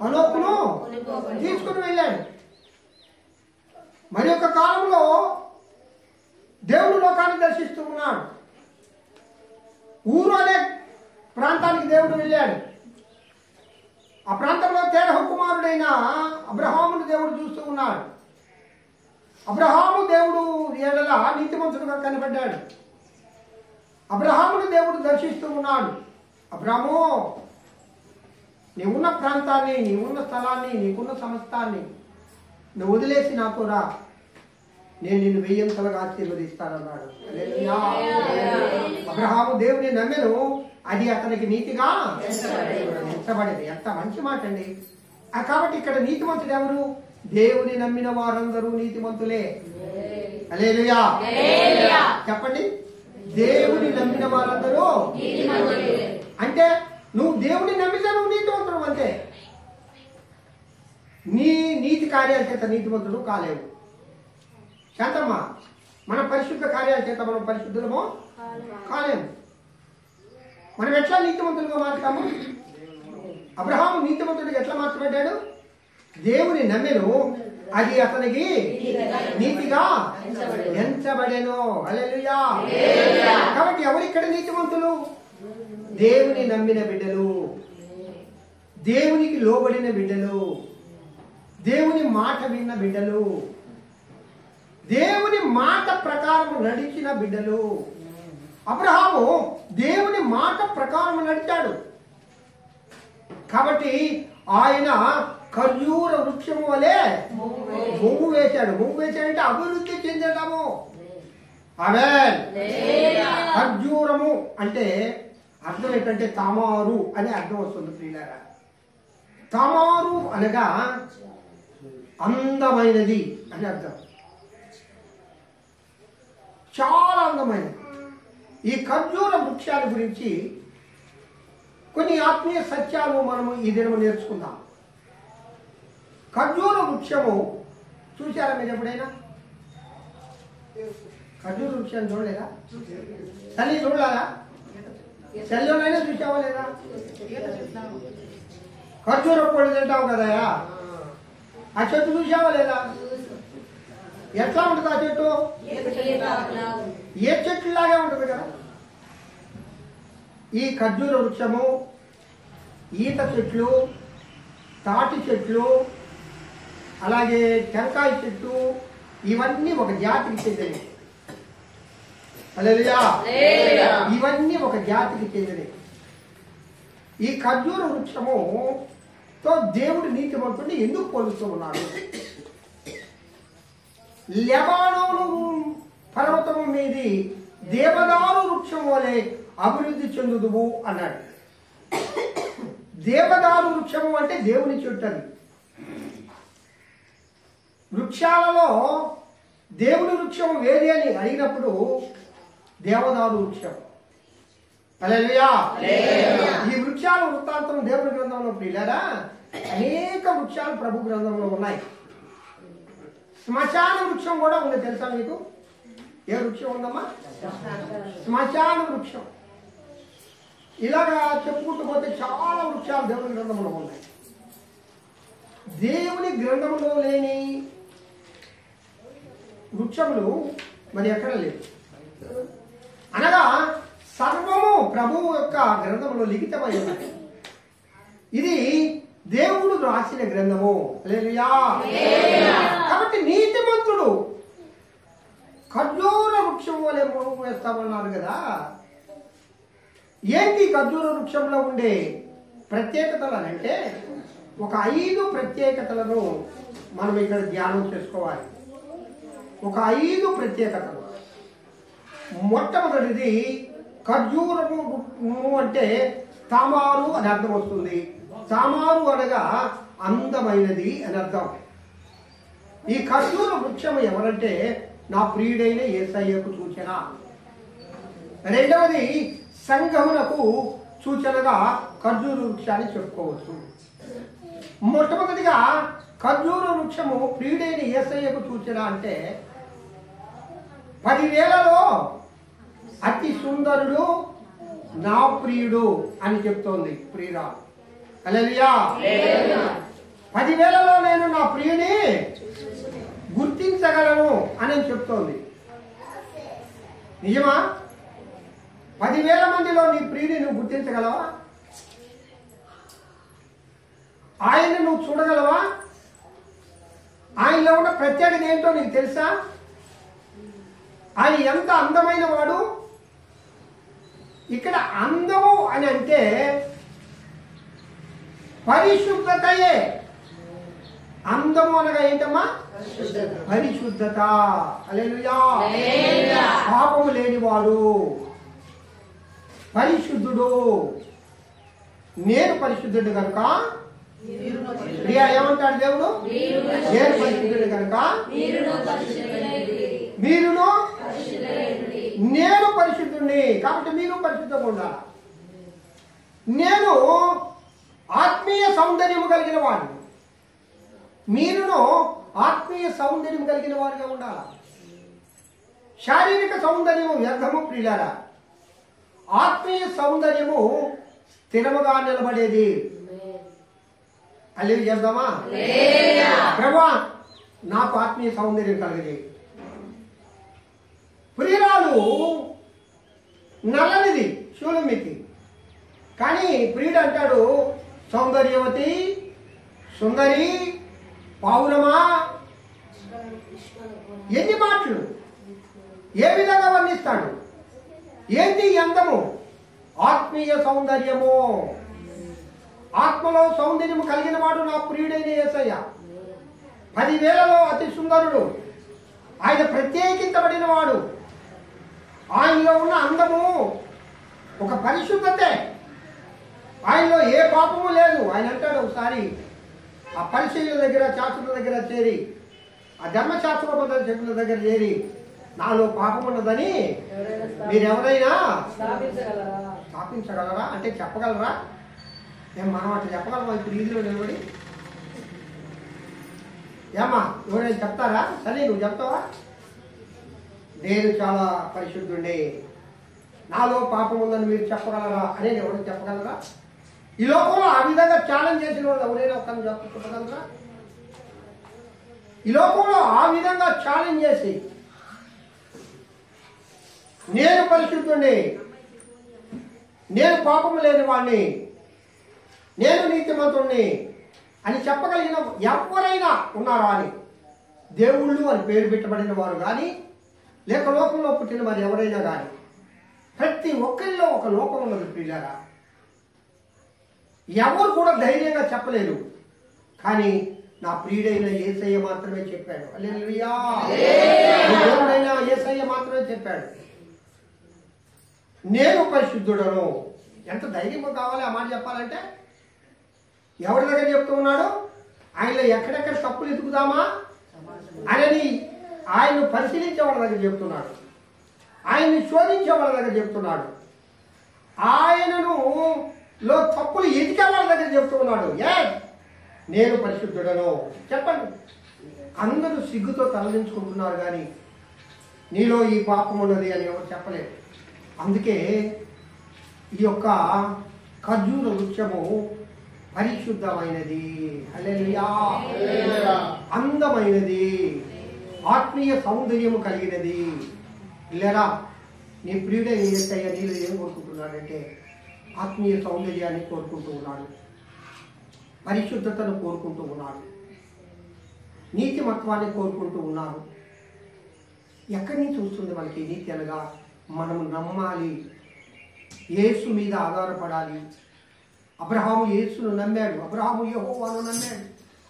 హనోకును తీసుకుని వెళ్ళాడు. మరి యొక్క కాలంలో దేవుడు లోకాన్ని దర్శిస్తూ ఉన్నాడు. ఊరు అనే ప్రాంతానికి దేవుడు వెళ్ళాడు. ఆ ప్రాంతంలో తేరహు కుమారుడైన అబ్రహామును దేవుడు చూస్తూ ఉన్నాడు. అబ్రహాము దేవుడు ఏడల నీతిమంతుడుగా కనబడ్డాడు. అబ్రహామును దేవుడు దర్శిస్తూ ఉన్నాడు. అబ్రహాము, నీవున్న ప్రాంతాన్ని, నీవున్న స్థలాన్ని, నీకున్న సమస్తాన్ని నువ్వు వదిలేసి నాతో రా, నేను నిన్ను 1000 ఆశీర్వదిస్తానన్నాడు. అబ్రహాము దేవుని నమ్మెను, అది అతనికి నీతిగా ఎంచబడింది. ఎంత మంచి మాట అండి. కాబట్టి ఇక్కడ నీతిమంతుడు ఎవరు? దేవుని నమ్మిన వారందరూ నీతిమంతులే. హల్లెలూయా. చెప్పండి, దేవుని నమ్మిన వారందరూ. అంటే నువ్వు దేవుని నమ్మితే నువ్వు నీతిమంతుడు అంతే. నీ నీతి కార్యాల చేత నీతిమంతుడు కాలేవు. శాంతమ్మ, మన పరిశుద్ధ కార్యాల చేత మనం పరిశుద్ధులమో కాలేము. మనం ఎట్లా నీతిమంతులుగా మారుతాము? అబ్రహాము నీతిమంతుడికి ఎట్లా మార్చబడ్డాడు? దేవుని నమ్మెను, అది అతనికి నీతిగా ఎంచబడెను. హల్లెలూయా. కాబట్టి ఎవరిక్కడ నీతిమంతులు? దేవుని నమ్మిన బిడ్డలు, దేవునికి లోబడిన బిడ్డలు, దేవుని మాట విన్న బిడ్డలు, దేవుని మాట ప్రకారం నడిచిన బిడ్డలు. అబ్రహాము దేవుని మాట ప్రకారం నడిచాడు. కాబట్టి ఆయన ఖర్జూర వృక్షము వలె మొవ్వు వేశాడు. మొవ్వు వేశాడంటే అభివృద్ధి చెందడము. ఆమేన్. ఖర్జూరము అంటే అర్థం ఏంటంటే తామారు అనే అర్థం వస్తుంది ప్రియులారా. తామారు అనగా అందమైనది అని అర్థం. చాలా అందమైనది. ఈ ఖర్జూర వృక్షాల గురించి కొన్ని ఆత్మీయ సత్యాలు మనము ఈ దినము నేర్చుకుందాం. ఖర్జూర వృక్షము చూశారా మీరు ఎప్పుడైనా? ఖర్జూర వృక్షాన్ని చూడలేదా? తల్లి చూడలేదా? సెల్లోనైనా చూసావా లేదా? ఖర్జూర పొడి తింటావు కదా, ఆ చెట్టు చూసావా లేదా? ఎట్లా ఉంటుంది ఆ చెట్టు? ఏ చెట్టు లాగే ఉంటుంది కదా. ఈ ఖర్జూర వృక్షము, ఈత చెట్లు, తాటి చెట్లు, అలాగే టెంకాయ చెట్టు, ఇవన్నీ ఒక జాతికి చెందినవి. హల్లెలూయా. ఇవన్నీ ఒక జాతికి చెందినవి. ఈ ఖర్జూర వృక్షముతో దేవుడు నీతిమంతుడిని ఎందుకు పోలుస్తూ ఉన్నాడు? లెబానోను పర్వతము మీది దేవదారు వృక్షం వలె అభివృద్ధి చెందుదువు అన్నాడు. దేవదారు వృక్షము అంటే దేవుని చెట్టు. అది వృక్షాలలో దేవుని వృక్షము వేది అని అడిగినప్పుడు దేవదారు వృక్షం. హల్లెలూయా. ఈ వృక్షాల వృత్తాంతం దేవుని గ్రంథంలో ప్రియులారా అనేక వృక్షాలు ప్రభు గ్రంథంలో ఉన్నాయి. శ్మశాన వృక్షం కూడా ఉంది, తెలుసా మీకు? ఏ వృక్షం ఉందమ్మా? శ్మశాన వృక్షం. ఇలాగా చెప్పుకుంటూ పోతే చాలా వృక్షాలు దేవుని గ్రంథంలో ఉన్నాయి. దేవుని గ్రంథంలో లేని వృక్షములు మరి ఎక్కడ లేవు. అనగా సర్వము ప్రభువు యొక్క గ్రంథంలో లిఖితమై ఉన్నది. ఇది దేవుడు రాసిన గ్రంథము. హల్లెలూయా. కాబట్టి నీతిమంతుడు ఖర్జూర వృక్షం వలె మోము వేస్తామన్నారు కదా. ఏంటి ఖర్జూర వృక్షంలో ఉండే ప్రత్యేకతలు అంటే ఒక 5 ప్రత్యేకతలను మనం ఇక్కడ ధ్యానం చేసుకోవాలి. ఒక 5 ప్రత్యేకతలు. మొట్టమొదటిది ఖర్జూరము అంటే తామారు అని అర్థం వస్తుంది. తామారు అనగా అందమైనది అని అర్థం. ఈ ఖర్జూర వృక్షం ఎవరంటే నా ప్రియుడైన యేసయ్యకు సూచన. రెండవది సంఘమునకు సూచనగా ఖర్జూర వృక్షాన్ని చెప్పుకోవచ్చు. మొట్టమొదటిగా ఖర్జూర వృక్షము ప్రియుడైన యేసయ్యకు సూచన అంటే 10,000లో అతి సుందరుడు నా ప్రియుడు అని చెప్తోంది ప్రియురా. హల్లెలూయా. 10,000లో నేను నా ప్రియుని గుర్తించగలను అని చెప్తోంది. నిజమా? 10,000 మందిలో నీ ప్రియుని నువ్వు గుర్తించగలవా? ఆయన నువ్వు చూడగలవా? ఆయనలో ఉన్న ప్రత్యేకత ఏంటో నీకు తెలుసా? ఆయన ఎంత అందమైన వాడు. ఇక్కడ అందము అని అంటే పరిశుద్ధతయే. అందము అనగా ఏంటమ్మా? పరిశుద్ధత. హల్లెలూయా. పాపము లేనివాడు, పరిశుద్ధుడు. నేను పరిశుద్ధుడు కనుక ప్రియా ఏమంటాడు దేవుడు? నేను పరిశుద్ధుడు కనుక మీరును, నేను పరిశుద్ధుడిని కాబట్టి మీరు పరిశుద్ధంగా ఉండాలి. నేను ఆత్మీయ సౌందర్యము కలిగిన వాడు, మీరును ఆత్మీయ సౌందర్యం కలిగిన వారుగా ఉండాలి. శారీరక సౌందర్యము వ్యర్థము ప్రియులారా. ఆత్మీయ సౌందర్యము స్థిరముగా నిలబడేది. అల్లి చేద్దామా? ప్రభువా నాకు ఆత్మీయ సౌందర్యం కలిగేది. ప్రియురాలు నల్లనిది శూలమితి, కానీ ప్రియుడు అంటాడు సౌందర్యవతి, సుందరి, పౌరమా. ఎన్ని మాటలు, ఏ విధంగా వర్ణిస్తాడు? ఏంటి అందము? ఆత్మీయ సౌందర్యము. ఆత్మలో సౌందర్యము కలిగిన వాడు నా ప్రియుడైన యేసయ్య. 10,000లో అతి సుందరుడు. ఆయన ప్రత్యేకించబడిన వాడు. ఆయనలో ఉన్న అందము ఒక పరిశుద్ధతే. ఆయనలో ఏ పాపము లేదు. ఆయన అంటాడు ఒకసారి ఆ పరిశీలన దగ్గర, శాస్త్రుల దగ్గర చేరి, ఆ ధర్మశాస్త్ర చెట్ల దగ్గర చేరి, నాలో పాపం ఉన్నదని మీరెవరైనా స్థాపించగలరా అంటే చెప్పగలరా? మనం అట్లా చెప్పగలమా ఇప్పుడు ఈజీలో నిలబడి? ఏమ్మా ఎవరైనా చెప్తారా? సరే నువ్వు చెప్తావా? నేను చాలా పరిశుద్ధుండే, నాలో పాపం ఉందని మీరు చెప్పగలరా అనేది ఎవరు చెప్పగలరా? ఈ లోకంలో ఆ విధంగా ఛాలెంజ్ చేసిన వాళ్ళు ఎవరైనా ఒకరిని చెప్పగలరా? ఈ లోకంలో ఆ విధంగా ఛాలెంజ్ చేసి నేను పరిశుద్ధుండి, నేను పాపం లేని వాడిని, నేను నీతిమంతుణ్ణి అని చెప్పగలిగిన ఎవరైనా ఉన్నారా అని, దేవుళ్ళు అని పేరు పెట్టబడిన వారు కానీ లేక లోకంలో పుట్టిన వారు ఎవరైనా కానీ, ప్రతి ఒక్కరిలో ఒక లోకం ఉన్నది ప్రియులారా. ఎవరు కూడా ధైర్యంగా చెప్పలేరు, కానీ నా ప్రియుడైన యేసయ్య మాత్రమే చెప్పాడు. హల్లెలూయా. దేవుడైన యేసయ్య మాత్రమే చెప్పాడు, నేను పరిశుద్ధుడను. ఎంత ధైర్యం కావాలి ఆ మాట చెప్పాలంటే? ఎవరి దగ్గర చెప్తూ ఉన్నాడు? ఆయనలో ఎక్కడెక్కడ తప్పులు ఎదుగుదామా అని ఆయన్ను పరిశీలించే వాళ్ళ దగ్గర చెప్తున్నాడు, ఆయన్ని శోధించే వాళ్ళ దగ్గర చెప్తున్నాడు, ఆయనను లో తప్పులు ఎదిగే వాళ్ళ దగ్గర చెప్తూ ఉన్నాడు. నేను పరిశుద్ధుడను చెప్పండి. అందరూ సిగ్గుతో తలదించుకుంటున్నారు, కానీ నీలో ఈ పాపం ఉన్నది అని ఎవరు చెప్పలేదు. అందుకే ఈ యొక్క ఖర్జూర వృక్షము పరిశుద్ధమైనది, హల్లెలూయా, అందమైనది, ఆత్మీయ సౌందర్యము కలిగినది. లేరా నీ ప్రియుడే యేసయ్య నీళ్ళు ఏం కోరుకుంటున్నాడంటే ఆత్మీయ సౌందర్యాన్ని కోరుకుంటూ ఉన్నాడు, పరిశుద్ధతను కోరుకుంటూ ఉన్నాడు, నీతిమత్వాన్ని కోరుకుంటూ ఉన్నాడు. ఎక్కడి నుంచి వస్తుంది మనకి నీతి అనగా? మనము నమ్మాలి, యేసు మీద ఆధారపడాలి. అబ్రహాము యేసును నమ్మాడు, అబ్రహాము యెహోవాను నమ్మాడు,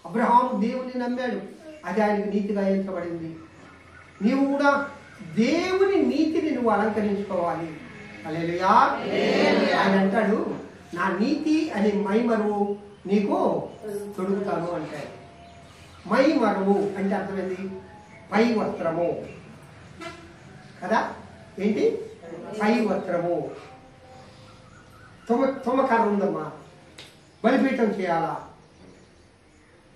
అబ్రహాము దేవుని నమ్మాడు, అది ఆయనకు నీతిగా ఎంచబడింది. నీవు కూడా దేవుని నీతిని నువ్వు అలంకరించుకోవాలి. హల్లెలూయా. ఆయన అంటాడు, నా నీతి అనే మైమరువు నీకు తొడుగుతాను అంటాడు. మైమరువు అంటే అర్థమైంది పై వస్త్రము కదా. ఏంటి? పై వస్త్రము. తుమ్మకర్ర ఉందమ్మా, బలిపీఠం చేయాలా.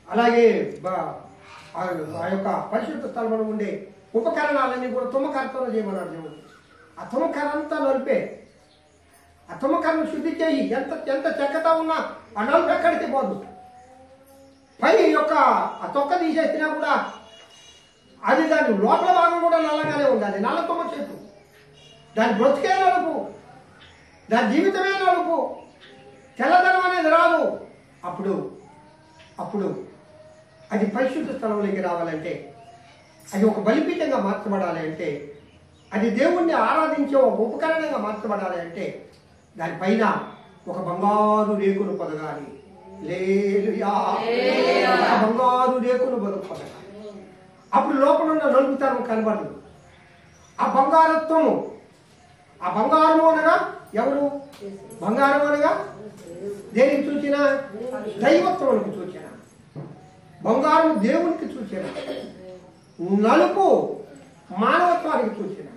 అలాగే ఆ యొక్క పరిశుద్ధ స్థలంలో ఉండే ఉపకరణాలన్నీ కూడా తుమ్మకర్రతో చేయమన్నాడు దేవుడు. ఆ తుమ్మకర్ర అంతా నలిపే, ఆ తుమ్మకర్రను శుద్ధి చేయి. ఎంత ఎంత చెక్కతా ఉన్నా ఆ నలుపు ఎక్కడికి పోదు. పై యొక్క ఆ తొక్క తీసేసినా కూడా అది దాని లోపల భాగం కూడా నల్లగానే ఉండాలి. నల్ల తుమ్మ చెట్టు, దాని బ్రతికే నలుపు, దాని జీవితమే నలుపు, తెల్లదనం అనేది రాదు. అప్పుడు అది పరిశుద్ధ స్థలంలోకి రావాలంటే, అది ఒక బలిపీఠంగా మార్చబడాలి అంటే, అది దేవుణ్ణి ఆరాధించే ఒక ఉపకరణంగా మార్చబడాలి అంటే దానిపైన ఒక బంగారు రేకును పొదగాలి. హల్లెలూయా. ఒక బంగారు రేకును పొదగాలి. అప్పుడు లోపల ఉన్న నలుపుతనం కనబడదు. ఆ బంగారత్వము, ఆ బంగారము అనగా ఎవరు? బంగారం అనగా దేనికి సూచన? దైవత్వానికి సూచన. బంగారం దేవునికి సూచన, నలుపు మానవత్వానికి సూచన,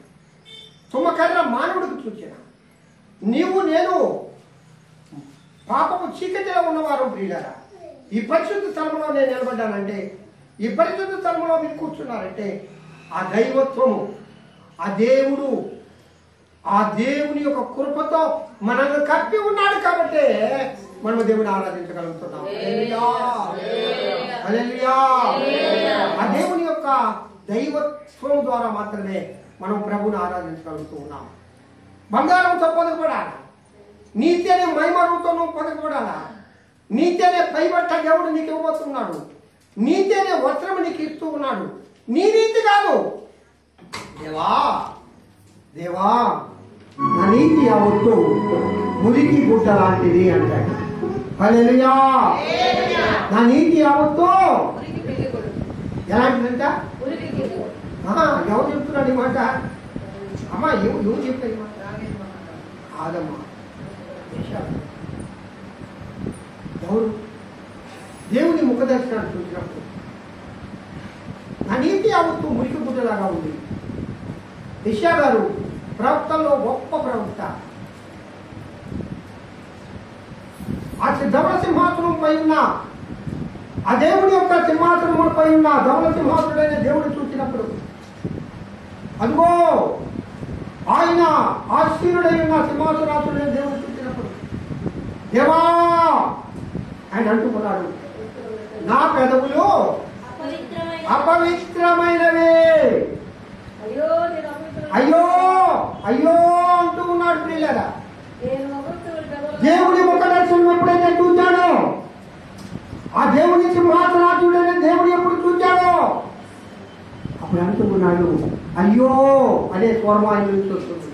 తుమ్మకర్ర మానవుడికి సూచన. నీవు నేను పాపము చీకటిలో ఉన్నవారు ప్రియులారా. ఈ పరిశుద్ధ స్థలంలో నేను నిలబడ్డానంటే, ఈ పరిశుద్ధ స్థలంలో మీరు కూర్చున్నారంటే ఆ దైవత్వము, ఆ దేవుడు, ఆ దేవుని యొక్క కృపతో మనల్ని కప్పి ఉన్నాడు కాబట్టి మనము దేవుని ఆరాధించగలుగుతున్నాం. హల్లెలూయా. ఆ దేవుని యొక్క దైవత్వం ద్వారా మాత్రమే మనం ప్రభుని ఆరాధించగలుగుతూ ఉన్నాం. బంగారంతో పొదగబడాలా, నీతి అనే మైమరుతో నువ్వు పొదగబడాలా. నీతి అనే పైబట్ట దేవుడు నీకు ఇవ్వబోతున్నాడు, నీతి అనే వస్త్రం నీకు ఇస్తూ ఉన్నాడు. నీ నీతి కాదు. దేవా దేవా నా నీతి యావత్తు మురికి గుడ్డ లాంటిది అంటాడు. హల్లెలూయా. నా నీతి యావత్తు ఎలాంటిదంట? ఎవరు చెప్తున్నాడు ఈ మాట? అమ్మా ఎవరు చెప్తారు ఈ మాట? ఆదమ్మ. ఎవరు? దేవుని ముఖదర్శనాన్ని చూసినప్పుడు నా నీతి యావత్తు మురికి గుడ్డలాగా ఉంది. యెషయా గారు ప్రవక్తల్లో గొప్ప ప్రవక్త. ఆ ధవళ సింహాసనం పై ఉన్న ఆ దేవుని యొక్క సింహాసనముపై ఉన్న ధవళ సింహాసనుడైన దేవుడు చూసినప్పుడు అదిగో ఆయన ఆశీనుడై ఉన్న సింహాసనాసుడైన దేవుడు చూసినప్పుడు దేవా ఆయన అంటున్నాడు, నా పెదవులు అపవిత్రమైనవే, అయ్యో అయ్యో అంటూ ఉన్నాడు. ప్రియులారా, దేవుని ముఖ దర్శనం ఎప్పుడైతే చూచాడో, ఆ దేవుని సింహాసనాసుడైన దేవుడు ఎప్పుడు చూచాడో అప్పుడు అంటున్నాడు, అయ్యో అనే స్వరం ఆయన నుంచి వస్తుంది.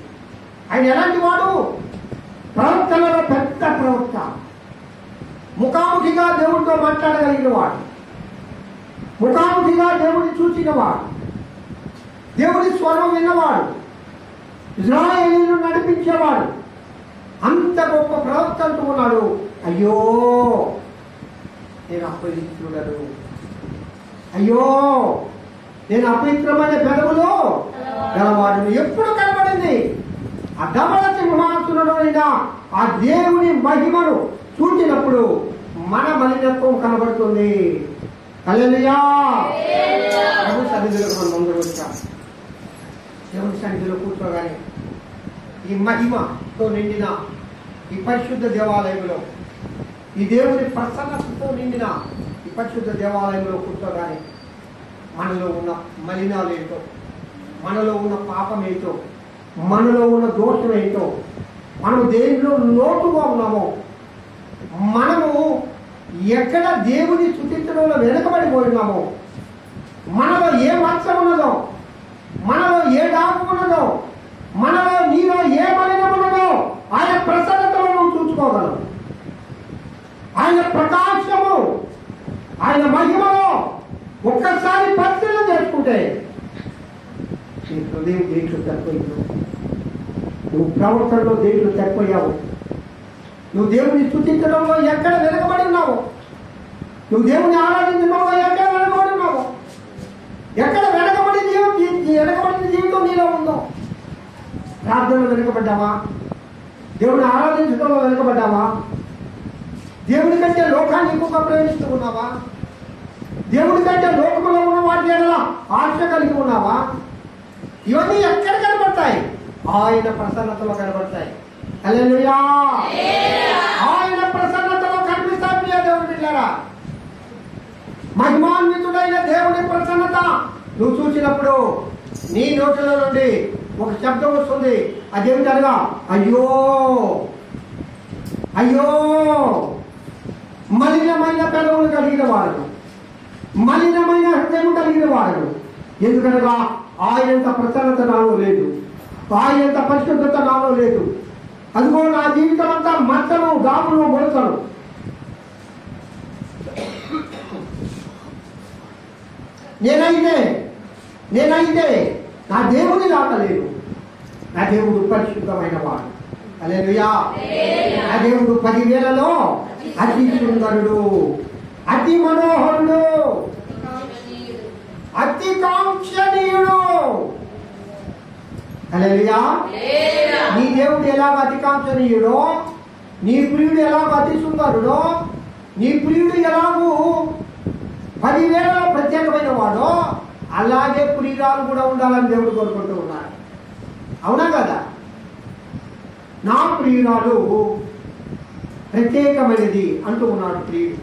ఆయన ఎలాంటి వాడు? ప్రవక్తలలో పెద్ద ప్రవక్త, ముఖాముఖిగా దేవుడితో మాట్లాడగలిగిన వాడు, ముఖాముఖిగా దేవుడిని చూసినవాడు, దేవుడి స్వరం విన్నవాడు, ఇశ్రాయేలీయులను నడిపించేవాడు. అంత గొప్ప ప్రవక్త అంటూ ఉన్నాడు, అయ్యో నేను అపవిత్రుడను, అయ్యో నేను అపవిత్రమైన పెదవులు గలవాడును. ఎప్పుడు కనబడింది? ఆ ధవళ సింహాసనుడైన ఆ దేవుని మహిమను చూసినప్పుడు మన మలినత్వం కనబడుతుంది. హల్లెలూయా. ప్రభు సన్నిధిలోకి మనం అందరూ వచ్చాం. దేవుని సన్నిధిలో కూర్చోగానే ఈ మహిమతో నిండిన ఈ పరిశుద్ధ దేవాలయంలో, ఈ దేవుని ప్రసన్నతతో నిండిన ఈ పరిశుద్ధ దేవాలయంలో కూర్చోగానే మనలో ఉన్న మలినాలు ఏంటో, మనలో ఉన్న పాపం ఏంటో, మనలో ఉన్న దోషం ఏంటో, మనము దేనిలో లోటుగా ఉన్నామో, మనము ఎక్కడ దేవుని స్తుతించడంలో వెనుకబడిపోయినామో, మనలో ఏ మత్సం ఉన్నదో, మనలో ఏ డాకు ఉన్నదో, మనలో నీలో ఏ మలినం ఉన్నదో ఆయన ప్రసన్నతలో నువ్వు చూసుకోగలవు. ఆయన ప్రకాశము, ఆయన మహిమలో ఒక్కసారి పరిశీలన చేసుకుంటే నీ హృదయం దేంట్లో తక్కువైందో, నువ్వు ప్రవర్తనలో దేంట్లో తక్కువయ్యావు, నువ్వు దేవుని స్తుతించడంలో ఎక్కడ వెనకబడి ఉన్నావు, నువ్వు దేవుని ఆరాధించడంలో ఎక్కడ వెనకబడి ఉన్నావు, ఎక్కడ వెనకబడిన జీవితం నీలో ఉందో. ప్రార్థనలో వెనుకబడ్డావా? దేవుని ఆరాధించడంలో వెనుకబడ్డావా? దేవుని కంటే లోకాన్ని ఎక్కువగా ప్రేమిస్తూ ఉన్నావా? దేవుడి కంటే లోకంలో ఉన్న వాటి ఎడల ఆశ కలిగి ఉన్నావా? ఇవన్నీ ఎక్కడ కనబడతాయి? ఆయన ప్రసన్నతలో కనబడతాయి. హల్లెలూయా. ఆయన ప్రసన్నతలో కనిపిస్తాయి. ప్రియ దేవుని బిడ్డలారా, మహిమాన్వితుడైన దేవుని ప్రసన్నత నువ్వు చూసినప్పుడు నీ నోటిలో నుండి ఒక శబ్దం వస్తుంది. అదేమిటనగా అయ్యో అయ్యో. మలినమైన పెదవులు కలిగిన వాడు, మలినమైన హృదయం కలిగిన వాడు. ఎందుకనగా ఆయనంత ప్రసన్నత నాలో లేదు, ఆయనంత పరిశుద్ధత నాలో లేదు. అదిగో నా జీవితం అంతా మచ్చలు, గాములు, ముడతలు. నేనైతే నా దేవుని లాగా లేదు. నా దేవుడు పరిశుద్ధమైన వాడు. హల్లెలూయా. నా దేవుడు 10,000లో అతి సుందరుడు, అతి మనోహరుడు, అతి కాంక్షణీయుడు. హల్లెలూయా. నీ దేవుడు ఎలాగ అతి కాంక్షణీయుడో, నీ ప్రియుడు ఎలాగ అతి సుందరుడో, నీ ప్రియుడు ఎలాగూ 10,000లో ప్రత్యేకమైన వాడో, అలాగే ప్రియురాలు కూడా ఉండాలని దేవుడు కోరుకుంటూ ఉన్నాడు. అవునా కదా? నా ప్రియురాలు ప్రత్యేకమైనది అంటూ ఉన్నాడు ప్రియుడు.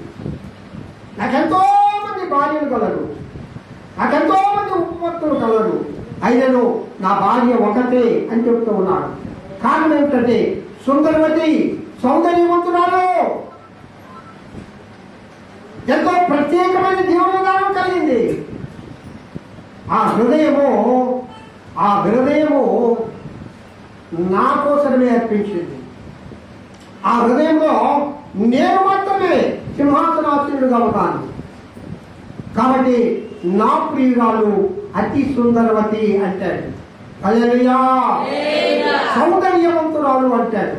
నాకెంతో మంది భార్యలు కలరు, నాకెంతో మంది ఉపపత్తులు కలరు, అయినను నా భార్య ఒకటే అని చెప్తూ ఉన్నాడు. కారణం ఏమిటంటే సుందరవతి, సౌందర్యవంతురాలు, ఎంతో ప్రత్యేకమైన జీవనోధారం కలిగింది. ఆ హృదయము నా కోసమే అర్పించింది. ఆ హృదయంలో నేను మాత్రమే సింహాసనాసీనుడుగా ఉంటాను. కాబట్టి నా ప్రియురాలు అతి సుందరవతి అంటాడు. హల్లెలూయా. సౌందర్యవంతురాలు అంటాడు.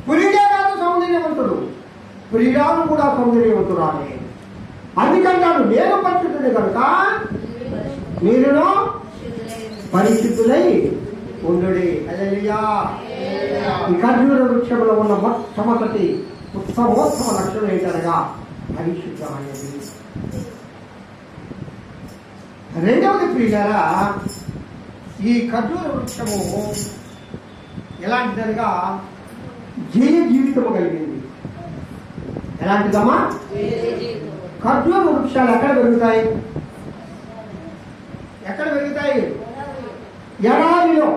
ప్రియుడే కాదు సౌందర్యవంతుడు, ప్రియురాలు కూడా సౌందర్యవంతురాలే. అందుకంటాడు, నేను పరిశుద్ధుడే కనుక మీరును పరిశుద్ధులై ఉండుడి. హల్లెలూయా. ఈ ఖర్జూర వృక్షంలో ఉన్న మొట్టమొదటి ఉత్తమోత్తమ లక్షణం ఏంటనగా పరిశుద్ధమైనది. రెండవది ప్రియులారా, ఈ ఖర్జూర వృక్షము ఎలాంటిదనగా జయ జీవితము కలిగింది. ఎలాంటిదమ్మా? ఖర్జూర వృక్షాలు ఎక్కడ పెరుగుతాయి? ఎక్కడ పెరుగుతాయి? ఎడారిలో.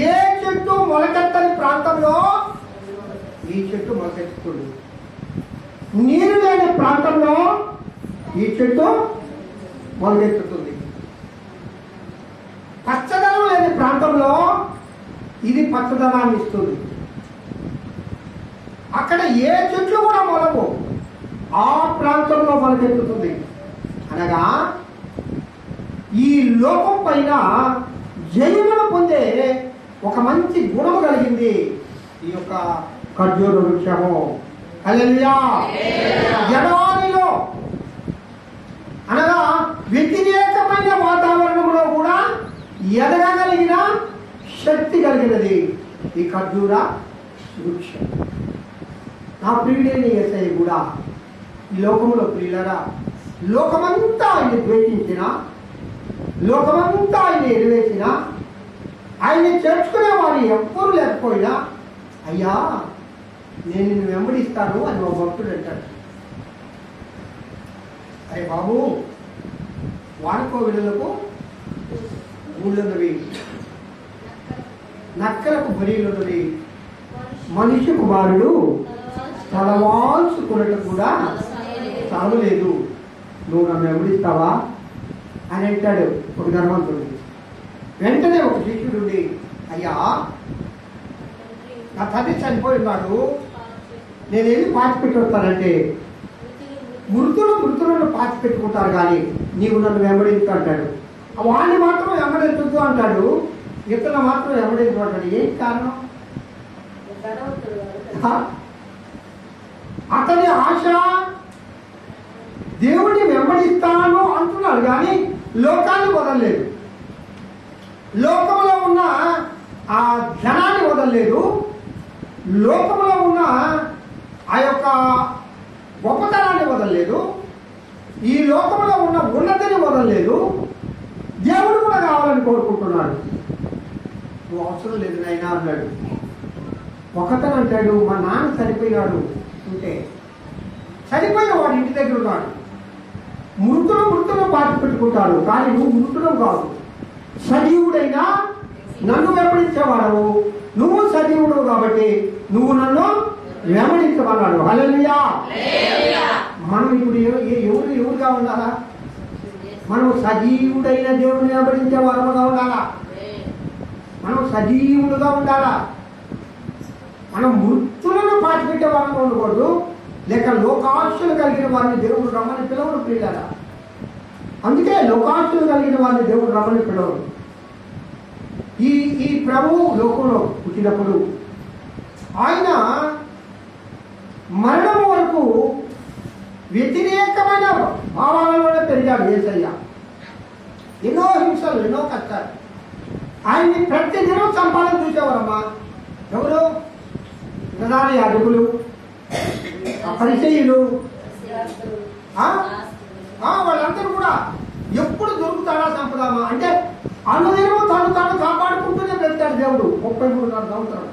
ఏ చెట్టు మొలకెత్తని ప్రాంతంలో ఈ చెట్టు మొలకెత్తుతుంది. నీరు లేని ప్రాంతంలో ఈ చెట్టు మొలకెత్తుతుంది. పచ్చదనం లేని ప్రాంతంలో ఇది పచ్చదనాన్ని ఇస్తుంది. అక్కడ ఏ చెట్లు కూడా మొలవు, ఆ ప్రాంతంలో మొలకెత్తుతుంది. అనగా ఈ లోకం పైన జయమును పొందే ఒక మంచి గుణము కలిగింది ఈ యొక్క ఖర్జూర వృక్షము. హల్లెలూయా. ఎడారిలో అనగా వ్యతిరేకమైన వాతావరణంలో కూడా ఎదగగలిగిన శక్తి కలిగినది ఈ ఖర్జూర వృక్షం. నా ప్రియుడైన యేసయ్య కూడా ఈ లోకంలో ప్రియులరా, లోకమంతా ఆయన్ని ద్వేషించిన, లోకమంతా ఆయన ఎరివేసిన, ఆయన్ని చేర్చుకునే వారు ఎవ్వరూ లేకపోయినా, అయ్యా నేను నిన్ను వెంబడిస్తాను అని ఒక భక్తుడు అంటాడు. అరే బాబు, వాడుకో విడుదలకు ఊళ్ళున్నవి, నక్కలకు బరీలున్నవి, మనిషి కుమారుడు తలవాల్చుకున్నట్టు కూడా స్థలం లేదు, నువ్వు నన్ను వెంబడిస్తావా అని అంటాడు ఒక ధర్మంతుడు. వెంటనే ఒక శిష్యుడుండి, అయ్యా నా తండ్రి చనిపోయినాడు, నేను వెళ్ళి పాతి వస్తానంటే, మృతులను పాతి పెట్టుకుంటారు కానీ నీవు నన్ను వెంబడించు అంటాడు. వాడిని మాత్రం వెంబడించు అంటాడు, ఇతను మాత్రం వెంబడించు అంటాడు. ఏం కారణం? అతని ఆశ దేవుడిని వెంబడిస్తాను అంటున్నాడు కానీ లోకాన్ని వదలలేదు, లోకంలో ఉన్న ఆ ధనాన్ని వదలలేదు, లోకంలో ఉన్న ఆ యొక్క గొప్పతనాన్ని వదలలేదు, ఈ లోకంలో ఉన్న ఉన్నతిని వదలలేదు. దేవుడు కూడా కావాలని కోరుకుంటున్నాడు. నువ్వు అవసరం లేదు నాయనా అన్నాడు. ఒకతను అంటాడు, మా నాన్న చనిపోయినాడు అంటే, చనిపోయిన వాడు ఇంటి దగ్గర ఉన్నాడు, మృతులు పాతి పెట్టుకుంటాడు కానీ నువ్వు మృతుడు కాదు, సజీవుడైనా నన్ను వెంబడించేవాడు, నువ్వు సజీవుడు కాబట్టి నువ్వు నన్ను వెంబడించమన్నాడు. హల్లెలూయా. మనం ఇప్పుడు ఎవరుగా ఉండాలా? మనం సజీవుడైన దేవుడిని వెంబడించే వారముగా ఉండాలా? మనం సజీవుడుగా ఉండాలా? మనం మృతులను పాటిపెట్టే వారంగా ఉండకూడదు, లేక లోకాశలు కలిగిన వారిని దేవుడు రమ్మని పిలవడు ప్రియులారా. అందుకే లోకాశలు కలిగిన వారిని దేవుడు రమ్మని పిలవడు. ఈ ప్రభువు లోకంలో పుట్టినప్పుడు ఆయన మరణం వరకు వ్యతిరేకమైన భావాలలోనే పెరిగాడు యేసయ్య. ఎన్నో హింసలు, ఎన్నో కష్టాలు. ఆయన్ని ప్రతిదినం చంపాలని చూసేవారమ్మా. ఎవరు? ప్రధాన యాజకులు, పరిసయ్యులు, వాళ్ళందరూ కూడా ఎప్పుడు దొరుకుతాడా చంపుదామా అంటే అనుదినము తాను కాపాడుకుంటూనే పెడతాడు దేవుడు. 33 సంవత్సరం.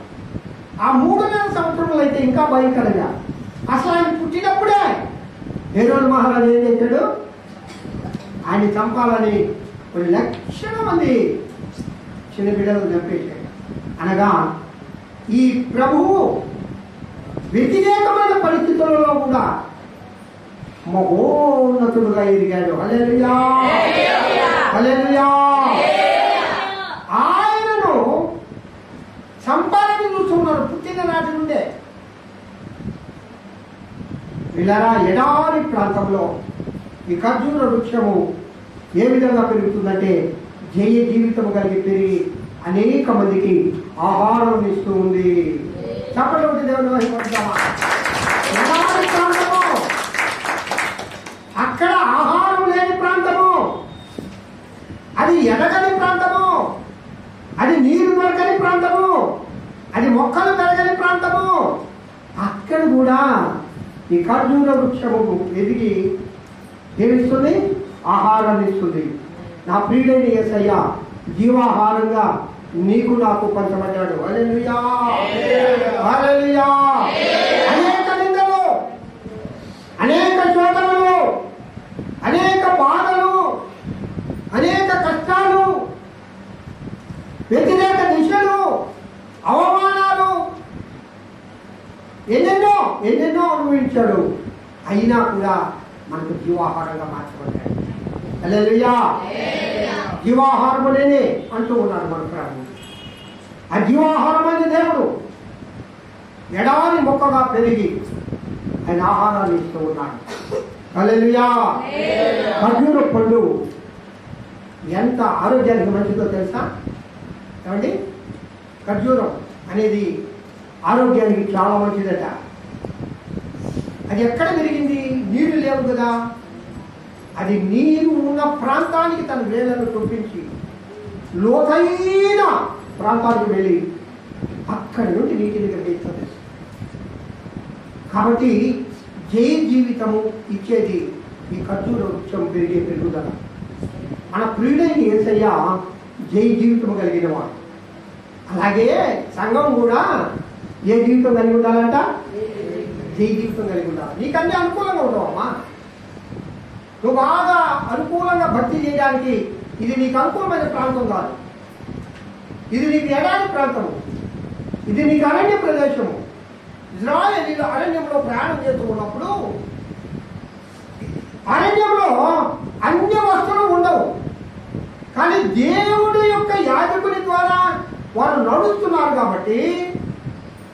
ఆ 3 సంవత్సరంలో అయితే ఇంకా భయంకరంగా. అసలు ఆయన పుట్టినప్పుడే హేరోదు మహారాజు ఏం చేశాడు? ఆయన చంపాలని కొన్ని లక్షల మంది చిన్న బిడ్డలు చంపేశాడు. అనగా ఈ ప్రభువు వ్యతిరేకమైన పరిస్థితులలో కూడా మహోన్నతుడుగా ఎదిగాడు. హల్లెలూయా, హల్లెలూయా. ఆయనను చంపాలని చూస్తున్నారు పుట్టిన నాటి నుండే. వీళ్ళరా ఎడారి ప్రాంతంలో ఈ ఖర్జూర వృక్షము ఏ విధంగా పెరుగుతుందంటే జయ జీవితం కలిగి పెరిగి అనేక మందికి ఆహారం ఇస్తూ ఉంది. చెప్పండి దేవుని వైపుదామా. ఎడారి ప్రాంతము, అక్కడ ఆహారం లేని ప్రాంతము, అది ఎదగని ప్రాంతము, అది నీరు దొరకని ప్రాంతము, అది మొక్కలు పెరగని ప్రాంతము. అక్కడ కూడా కూడా ఈ ఖర్జూర వృక్షము ఎదిగి ఏమిస్తుంది? ఆహారాన్ని ఇస్తుంది. నా ప్రియుడైన యేసయ్య జీవాహారంగా నీకు నాకు పంచబడ్డాడు. హల్లెలూయా, హల్లెలూయా. అనేక నిందలు, అనేక శోధనలు, అనేక బాధలు, అనేక కష్టాలు, వ్యతిరేక దిశలు, అవమానాలు ఎన్నెన్నో ఎన్నెన్నో అనుభవించాడు. అయినా కూడా మనకు జీవాహారంగా మార్చబడ్డాడు. హల్లెలూయా. జీవాహారం అనేనే అంటూ ఉన్నాడు మన ప్రభు. ఆ జీవాహారమైన దేవుడు ఎడారి మొక్కగా పెరిగి ఆయన ఆహారాన్ని ఇస్తూ ఉన్నాడు. హల్లెలూయా. ఖర్జూర పండు ఎంత ఆరోగ్యానికి మంచిదో తెలుసా ఏమండి? ఖర్జూరం అనేది ఆరోగ్యానికి చాలా మంచిదట. అది ఎక్కడ పెరిగింది? నీరు లేవు కదా. అది నీరు ఉన్న ప్రాంతానికి తన వేలను చూపించి లోతైన ప్రాంతానికి వెళ్ళి అక్కడి నుండి నీటిని గ్రహిస్తుంది. కాబట్టి జై జీవితము ఇచ్చేది ఈ ఖర్జూర వృక్షం పెరిగే పెరుగుదల. మన ప్రియుడైన యేసయ్య జై జీవితం కలిగిన వాడు. అలాగే సంఘం కూడా ఏ జీవితం కలిగి ఉండాలంట? జై జీవితం కలిగి ఉండాలి. నీకన్నీ అనుకూలంగా ఉంటావమ్మా. నువ్వు బాగా అనుకూలంగా భక్తి చేయడానికి ఇది నీకు అనుకూలమైన ప్రాంతం కాదు. ఇది నీకు ఎడారి ప్రాంతము, ఇది నీకు అరణ్య ప్రదేశము. ఇజ్రాయేలీయులు అరణ్యంలో ప్రయాణం చేస్తూ ఉన్నప్పుడు అరణ్యంలో అన్య వస్తువులు ఉండవు. కానీ దేవుడి యొక్క యాజకుని ద్వారా వారు నడుస్తున్నారు కాబట్టి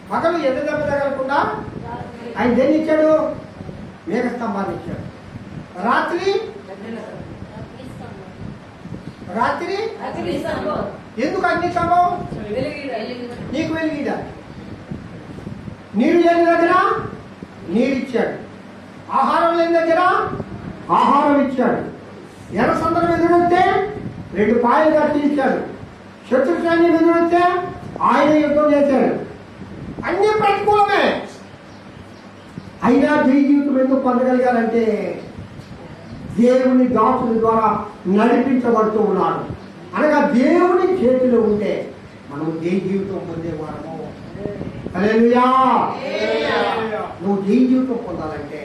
పగలు ఎండ దెబ్బ తగలకుండా ఆయన దేన్ని ఇచ్చాడు? మేఘస్తంభాన్ని ఇచ్చాడు. రాత్రి ఎందుకు అగ్నిస్తంభం? నీకు వెలిగిదా. నీరు లేని దగ్గర నీరు ఇచ్చాడు. ఆహారం లేని దగ్గర ఆహారం ఇచ్చాడు. ఎర్ర సందర్భం ఎదురొస్తే 2 పాయలుగా తీర్చాడు. శత్రు సైన్యం ఎదురొస్తే ఆయన యుద్ధం చేశాడు. అన్ని ప్రతికూలమే. అయినా జై జీవితం ఎందుకు పొందగలిగారంటే దేవుని దాసుల ద్వారా నడిపించబడుతూ ఉన్నాడు. అనగా దేవుని చేతిలో ఉంటే మనం జై జీవితం పొందేవారము. హల్లెలూయా. నువ్వు జై జీవితం పొందాలంటే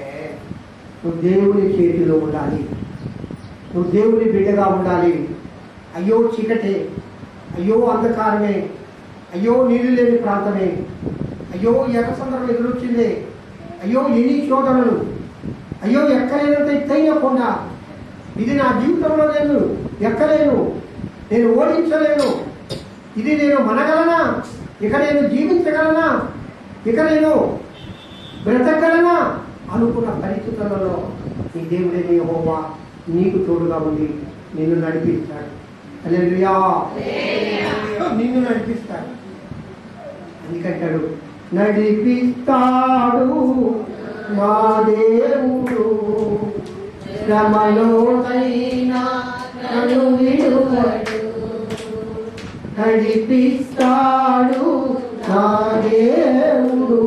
నువ్వు దేవుని చేతిలో ఉండాలి. నువ్వు దేవుని బిడ్డగా ఉండాలి. అయ్యో చీకటే, అయ్యో అంధకారమే, అయ్యో నీళ్ళు లేని ప్రాంతమే, అయ్యో ఎర్ర సందర్భం ఎదురొచ్చిందే, అయ్యో ఎన్ని శోధనలు, అయ్యో ఎక్కలేనంత ఎత్తైన కొండ, ఇది నా జీవితంలో నేను ఎక్కలేను, నేను ఓడించలేను, ఇది నేను మనగలనా, ఇక నేను జీవించగలనా, ఇక నేను బ్రతకగలనా అనుకున్న పరిస్థితులలో నీ దేవుడైన యెహోవా నీకు తోడుగా ఉండి నిన్ను నడిపిస్తాడు. హల్లెలూయా. నిన్ను నడిపిస్తాడు. ఎందుకంటాడు? నడిపిస్తాడు మా దేవుడు, శ్రమలోనైనా నన్ను విడువడు. నడిపిస్తాడు నా దేవుడు,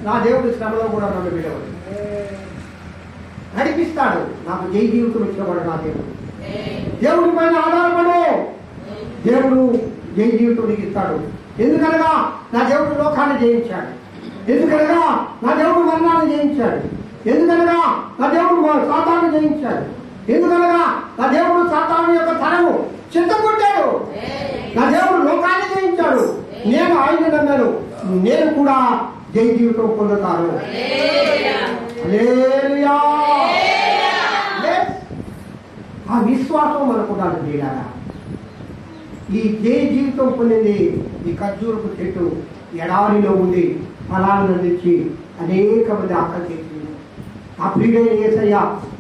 నా దేవుడు శ్రమలో కూడా నన్ను విడవడు. నడిపిస్తాడు. నాకు జై జీవితం ఇచ్చినవాడు నా దేవుడు. దేవుడి పైన ఆధారపడు. దేవుడు జై జీవితం నీకు ఇస్తాడు. ఎందుకనగా నా దేవుడు లోకాన్ని జయించాడు. ఎందుకనగా నా దేవుడు మరణాన్ని జయించాడు. ఎందుకనగా నా దేవుడు సాతాను జయించాడు. ఎందుకనగా నా దేవుడు సాతాను యొక్క తరము చింతకొట్టాడు. నా దేవుడు లోకాన్ని జయించాడు. నేను ఆయన నమ్మాను. నేను కూడా జై జీవితం పొందుతారు. హల్లెలూయా. ఆ విశ్వాసం మనకు ఉండాలి ప్రియులారా. ఈ జై జీవితం పొందింది ఈ ఖర్జూరపు చెట్టు ఎడారిలో ఉండి ఫలాలను అందించి అనేక మంది ఆకర్షించింది. ఆ ప్రియుడైన యేసయ్య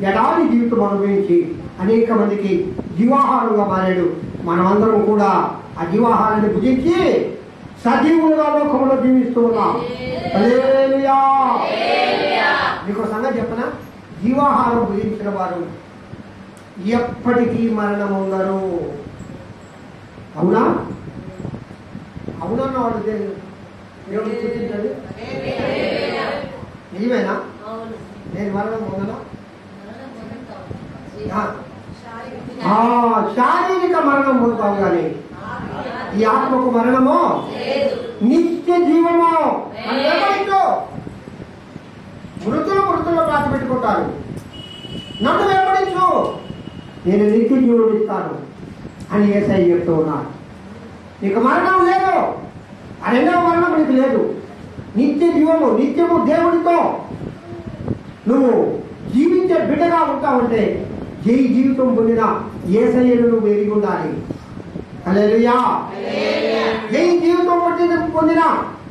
ఎడారి జీవితం అనుభవించి అనేక మందికి జీవాహారంగా మారాడు. మనమందరం కూడా ఆ జీవాహారాన్ని భుజించి సజీవులుగా లోకంలో జీవిస్తూ ఉన్నాం. హల్లెలూయా. మీకు సంగతి చెప్పనా, జీవాహారం భుజించిన వారు ఎప్పటికీ మరణం ఉండరు. అవునా? అవునన్న వాళ్ళు దేవుడు చూపించండి. నిజమేనా? నేను మరణం పొందనా? శారీరక మరణం పొందుతావు కానీ ఈ ఆత్మకు మరణము నిత్య జీవము. మృతులు ప్రాతి పెట్టుకుంటారు. నన్ను వెంబడించు, నేను నిత్య జీవుడు ఇస్తాను అని యేసయ్య చెప్తూ ఉన్నాడు. నీకు మరణం లేదు, ఆ రెండవ మరణం నీకు లేదు. నిత్య జీవము, నిత్యము దేవుడితో నువ్వు జీవించే బిడ్డగా ఉంటావంటే జై జీవితం పొందిన యేసయ్యను నువ్వు ఎరిగి ఉండాలి. హల్లెలూయా. జై జీవితం పొందిన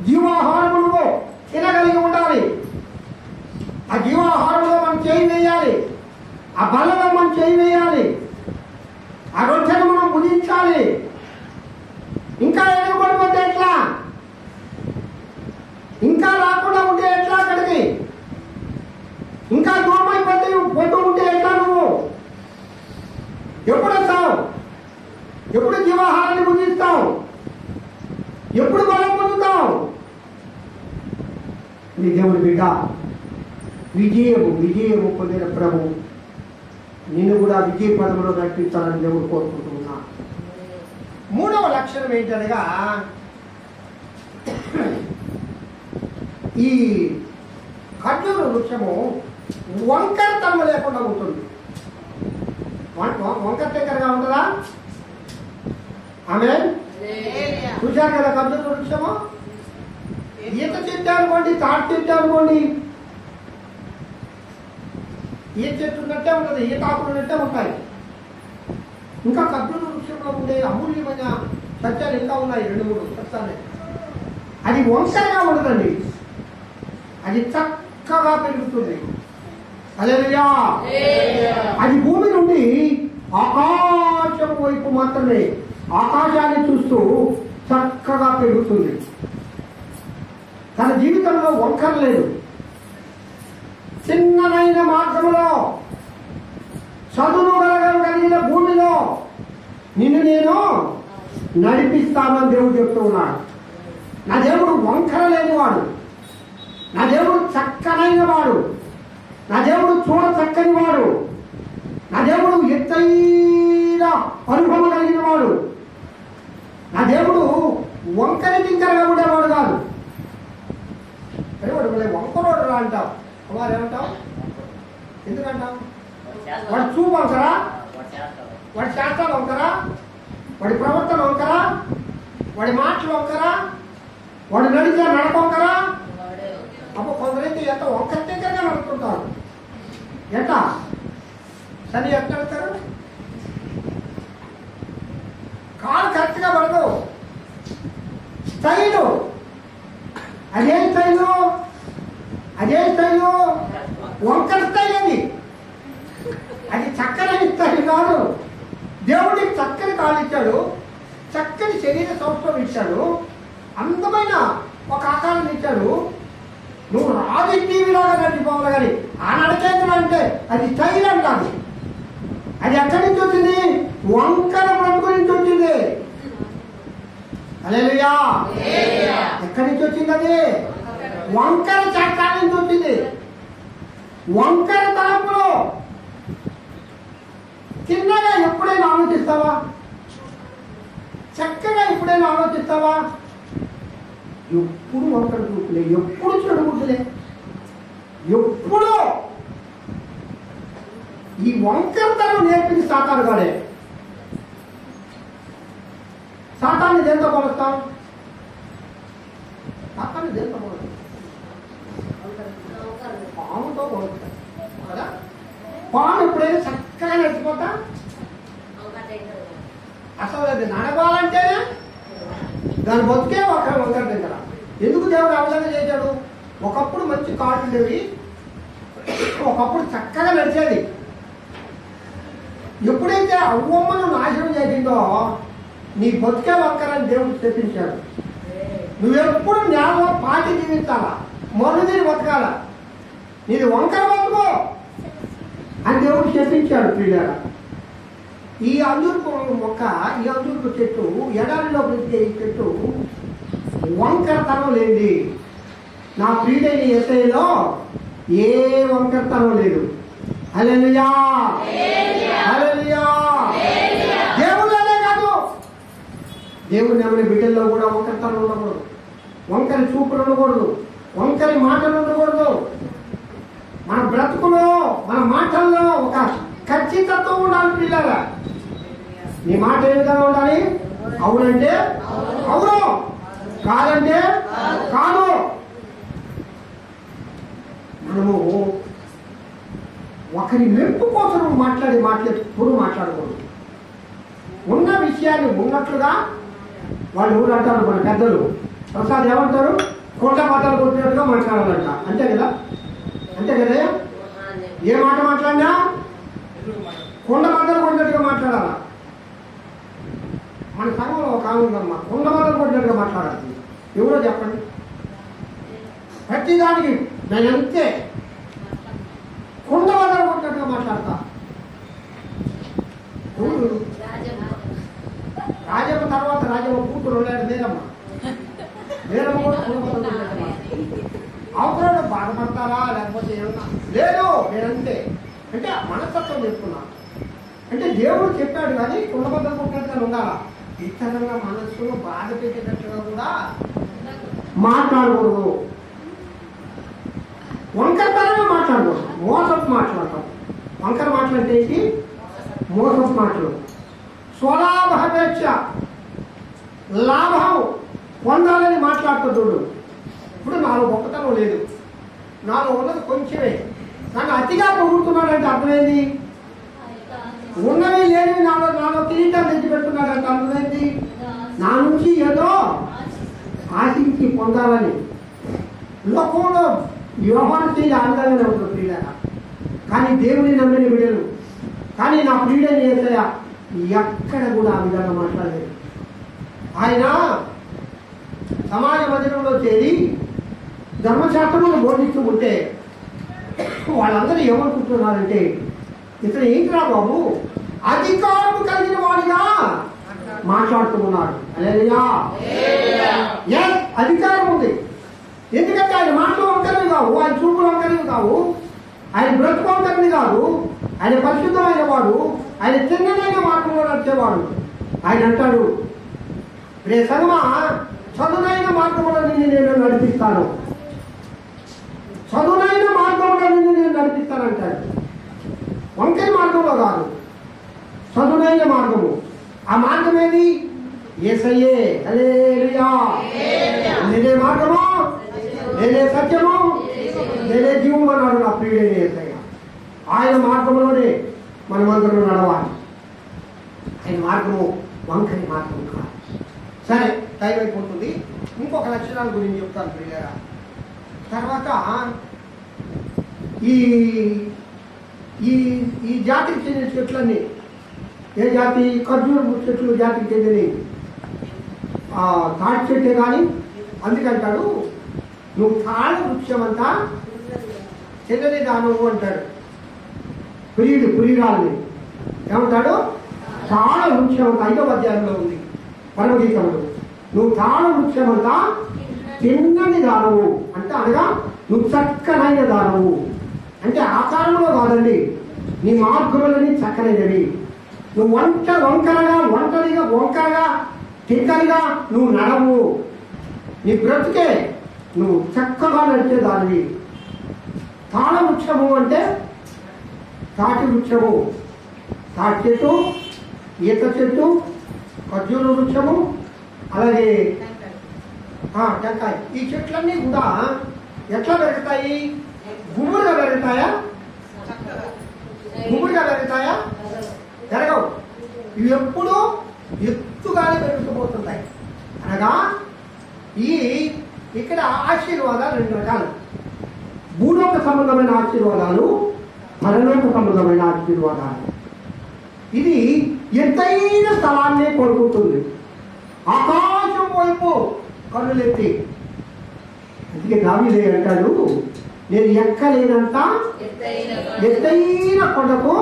జీవాహారము నువ్వు తినగలిగి ఉండాలి. ఆ జీవాహారంలో మనం చేయి వేయాలి, ఆ బలలో మనం చేయి వేయాలి, ఆ రొట్టెను మనం భుజించాలి. ఇంకా ఎదుగుపడిపోతే ఎట్లా? ఇంకా రాకుండా ఉంటే ఎట్లా? అక్కడికి ఇంకా దూరమైపోతే పోతూ ఉంటే ఎట్లా? నువ్వు ఎప్పుడు వస్తావు? ఎప్పుడు జీవాహారాన్ని భుజిస్తావు? ఎప్పుడు బలం పొందుతావు? నీ దేవుడి బిడ్డ విజయము పొందిన ప్రభు నిన్ను కూడా విజయ పదంలో నడిపించాలని దేవుడు కోరుకుంటున్నా. మూడవ లక్షణం ఏంటనగా ఈ ఖర్జూర వృక్షము వంకరతనం లేకుండా ఉంటుంది. వంకర దగ్గరగా ఉంటుందా? ఆమె చూశారు కదా ఖర్జూర వృక్షము. ఈత చెట్టు అనుకోండి, తాటి చెట్టు అనుకోండి, ఈత చెట్టు ఉన్నట్టే ఉంటుంది, ఈత ఆకులు ఉన్నట్టే ఉంటాయి. ఇంకా ఖర్జూర వృక్షంలో ఉండే అమూల్యమైన సత్యాలు ఇంకా ఉన్నాయి, 2-3 సత్యాలు. అది వంకరగా ఉండదండి, అది చక్కగా పెరుగుతుంది. హల్లెలూయా. అది భూమి నుండి ఆకాశం వైపు మాత్రమే, ఆకాశాన్ని చూస్తూ చక్కగా పెరుగుతుంది. తన జీవితంలో వంకర లేదు. చిన్నదైన మార్గంలో చదువు కలిగిన భూమిలో నిన్ను నేను నడిపిస్తానని దేవుడు చెప్తూ ఉన్నాడు. నా దేవుడు వంకర లేనివాడు, నా దేవుడు చక్కనైన వాడు, నా దేవుడు చూడ చక్కని వాడు, నా దేవుడు ఎత్తైన అనుభవం కలిగిన వాడు, నా దేవుడు వంకరి టింకరగా ఉండేవాడు కాదు. వాడు వంకరోడు రా అంటావు. కుమారు ఏమంటావు? ఎందుకంటావు? వాడి చూపు వంకరా, వాడి శాస్త్రాలు వంకరా, వాడి ప్రవర్తన వంకరా, వాడి మాటలు వంకరా, వాడు నడిచే నడక వంకరా. అప్పుడు కొందరైతే ఎంత వంకర దగ్గరగా నడుపుతుంటారు. ఎట్ట సరి ఎక్కడతారు? కాలు కరెక్ట్గా పడదు. స్టైలు అదే స్టైలు, అదే స్టైలు వంకర స్టైల్. అది చక్కని స్టైల్ కాదు. దేవుడికి చక్కని కాలు ఇచ్చాడు, చక్కని శరీర సౌష్ఠవం ఇచ్చాడు, అందమైన ఒక ఆకారాన్ని ఇచ్చాడు. నువ్వు రాజు టీవీలాగా నడిచిపోవాలి కానీ ఆ నడకేంద్రం అంటే అది స్టైల్ అంటారు. అది ఎక్కడి నుంచి వచ్చింది? వంకర బ్రతుకు నుంచి వచ్చింది. హల్లెలూయా. ఎక్కడి నుంచి వచ్చింది? అది వంకర చట్టాల నుంచి వచ్చింది. వంకర తలంపులో చిన్నగా ఎప్పుడైనా ఆలోచిస్తావా? చక్కగా ఎప్పుడైనా ఆలోచిస్తావా? ఎప్పుడు వంకర చూపులే, ఎప్పుడు చెడుగుడ్లే, ఎప్పుడు ఈ వంకరతనం నేర్పింది సాతాను గాడే. సాతాన్ని దేంతో పోలుస్తాం? సాతాన్ని దేంతో పోలుస్తాం? పాము ఎప్పుడైనా చక్కగా నడిచిపోతా అసలు అది నడవాలంటేనే దాని బతుకే ఒక వంకర దగ్గర. ఎందుకు దేవుడు అవసరం చేశాడు? ఒకప్పుడు మంచి కాళ్ళు ఉండేవి, ఒకప్పుడు చక్కగా నడిచేది. ఎప్పుడైతే అవ్వమ్మను నాశనం చేసిందో నీ బతుకే వంకరని దేవుడు చెప్పించాడు. నువ్వెప్పుడు నేలలో పాటి జీవించాలా, మొదటి బతకాల, నీది వంకర బతుకో అని దేవుడు చెప్పించాడు. ప్రియులారా, ఈ అంజూరపు మొక్క, ఈ అంజూరపు చెట్టు, ఎడారిలో పెరిగే ఈ చెట్టు వంకరతనం లేనిది. నా ప్రియుడైన యేసయ్యలో ఏ వంకరతనం లేదు. హల్లెలూయా, హల్లెలూయా. దేవుళ్ళనే కాదు, దేవుని నమ్మిన బిడ్డల్లో కూడా వంకరతనం ఉండకూడదు, వంకరి చూపులు ఉండకూడదు, వంకరి మాటలు ఉండకూడదు. మన బ్రతుకులో, మన మాటల్లో ఒక ఖచ్చితత్వం ఉండాలి. పిల్లరా, నీ మాట ఏ విధంగా ఉండాలి? అవునంటే అవును, కాదంటే కాదు. మనము ఒకరి మెప్పు కోసం మాట్లాడే ఎప్పుడు మాట్లాడకూడదు. ఉన్న విషయాన్ని ఉన్నట్లుగా వాళ్ళు ఊరు అంటారు మన పెద్దలు. ప్రసాద్ ఏమంటారు? కొండ మాటలు కొట్టినట్టుగా మాట్లాడాలంట. అంతే కదా, అంతే కదా. ఏ మాట మాట్లాడినా కొండ మాటలు కొట్టినట్టుగా మాట్లాడాలా. మన సంఘంలో ఒక ఆమె ఉందమ్మా, కొండ మాటలు కొట్టినట్టుగా మాట్లాడాలి. ఎవరో చెప్పండి. ప్రతిదానికి నేను అంతే కొండ మాటలు కొట్టినట్టుగా మాట్లాడతా. రాజమ్మ తర్వాత రాజమ్మ కూతురు ఉన్నాడు నేరమ్మ. నేరమ్మ కూడా కొండ మాటలు కొట్టినట్టుగా అవసరం బాధపడతారా లేకపోతే ఏమన్నా లేదు. నేనంతే అంటే మనస్తత్వం చెప్తున్నాను. అంటే దేవుడు చెప్పాడు కానీ కుండబద్దలు కొట్టినట్టుగా ఉండాలా. ఇతరంగా మనస్సులో బాధ పెట్టేటట్టుగా కూడా మాట్లాడకూడదు. వంకరతనంగా మాట్లాడకూడదు. మోసపు మాట్లాడతాం. వంకర మాటలు అంటే ఏంటి? మోసపు మాటలు. స్వలాభాపేక్ష, లాభం పొందాలని మాట్లాడుతున్నాడు. ఇప్పుడు నాలో గొప్పతనం లేదు, నాలో ఉన్నది కొంచెమే, నన్ను అతిగా పొగుడుతున్నాడంటే అర్థమైంది. ఉన్నవి లేనివి నాలో కిరీటం తెచ్చి పెడుతున్నాడంటే అర్థమైంది. నా నుంచి ఏదో ఆశించి పొందాలని. లోకంలో వ్యవహారం చేయాలి ఆనందంగానే ఉంటుంది ప్రియులారా. కానీ దేవుని నమ్మిన బిడ్డలు, కానీ నా ప్రియుడైన యేసయ్య ఎక్కడ కూడా ఆ విధంగా మాట్లాడలేదు. ఆయన సమాజ మందిరంలో చేరి ధర్మశాస్త్రంలో బోధిస్తూ ఉంటే వాళ్ళందరూ ఏమనుకుంటున్నారంటే, ఇతను ఏంటిరా బాబు అధికారం కలిగిన వాడిగా మాట్లాడుతూ ఉన్నాడు. అధికారం ఉంది. ఎందుకంటే ఆయన మాటలు వంకరవి కావు, ఆయన చూపులు వంకరవి కావు, ఆయన బ్రతుకు వంకరవి కాదు, ఆయన పరిశుద్ధమైన వాడు, ఆయన చిన్నమైన మార్గంలో నడిచేవాడు. ఆయన అంటాడు, రే సంగమా, చదునైన మార్గంలో నిన్ను నేను నడిపిస్తాను, చదునైన మార్గంలో నిన్ను నేను నడిపిస్తానంటాడు. వంకరి మార్గంలో కాదు, చదునైన మార్గము. ఆ మార్గం ఏది? యేసయ్యే. హల్లెలూయా. నేనే మార్గము, నేనే సత్యము, నేనే జీవము అన్నాడు నా ప్రియుడైన యేసయ్య. ఆయన మార్గంలోనే మనమందరం నడవాలి. ఆయన మార్గము వంకరి మార్గం కాదు. సరే, టైం అయిపోతుంది. ఇంకొక లక్షణాల గురించి చెప్తాను ప్రియులారా. తర్వాత ఈ ఈ ఈ జాతికి చెందిన చెట్లన్నీ, ఏ జాతి? ఖర్జూర చెట్లు జాతికి చెందినవి. తాటి చెట్టే కానీ. అందుకంటాడు, నువ్వు తాళ వృక్షమంతా చెల్లని దానవు అంటాడు. ప్రియురాలని ఏమంటాడు? తాళ వృక్షమంతా 5వ అధ్యాయంలో ఉంది పరమగీతంలో. నువ్వు తాళ వృక్షమంతా తిన్నని దానవు అంటే, అనగా నువ్వు చక్కనైన దానవు అంటే ఆకారంలో కాదండి, నీ మార్గములని చక్కనైనవి. నువ్వు వంకరగా తిక్కరిగా నువ్వు నడవు. నీ బ్రతుకే నువ్వు చక్కగా నడిచే దానివి. తాళ వృక్షము అంటే తాటి వృక్షము, తాటి చెట్టు, ఈత చెట్టు, ఖర్జూర వృక్షము, అలాగే టెంకాయ. ఈ చెట్లన్నీ కూడా ఎట్లా పెరుగుతాయి? గుబురుగా పెరుగుతాయా? జరుగుతాయా? జరగవు. ఇవి ఎప్పుడూ ఎత్తుగానే పెరుగుతుపోతుంటాయి. అనగా ఇక్కడ ఆశీర్వాదాలు 2 రకాలు. భూలోక సంబంధమైన ఆశీర్వాదాలు, పరలోక సంబంధమైన ఆశీర్వాదాలు. ఇది ఎత్తైన స్థలాన్నే కోరుకుంటుంది, ఆకాశం వైపు కన్నులెత్తి. అందుకే దావీదు అంటాడు, నేను ఎక్కలేనంత ఎత్తైన కొండకు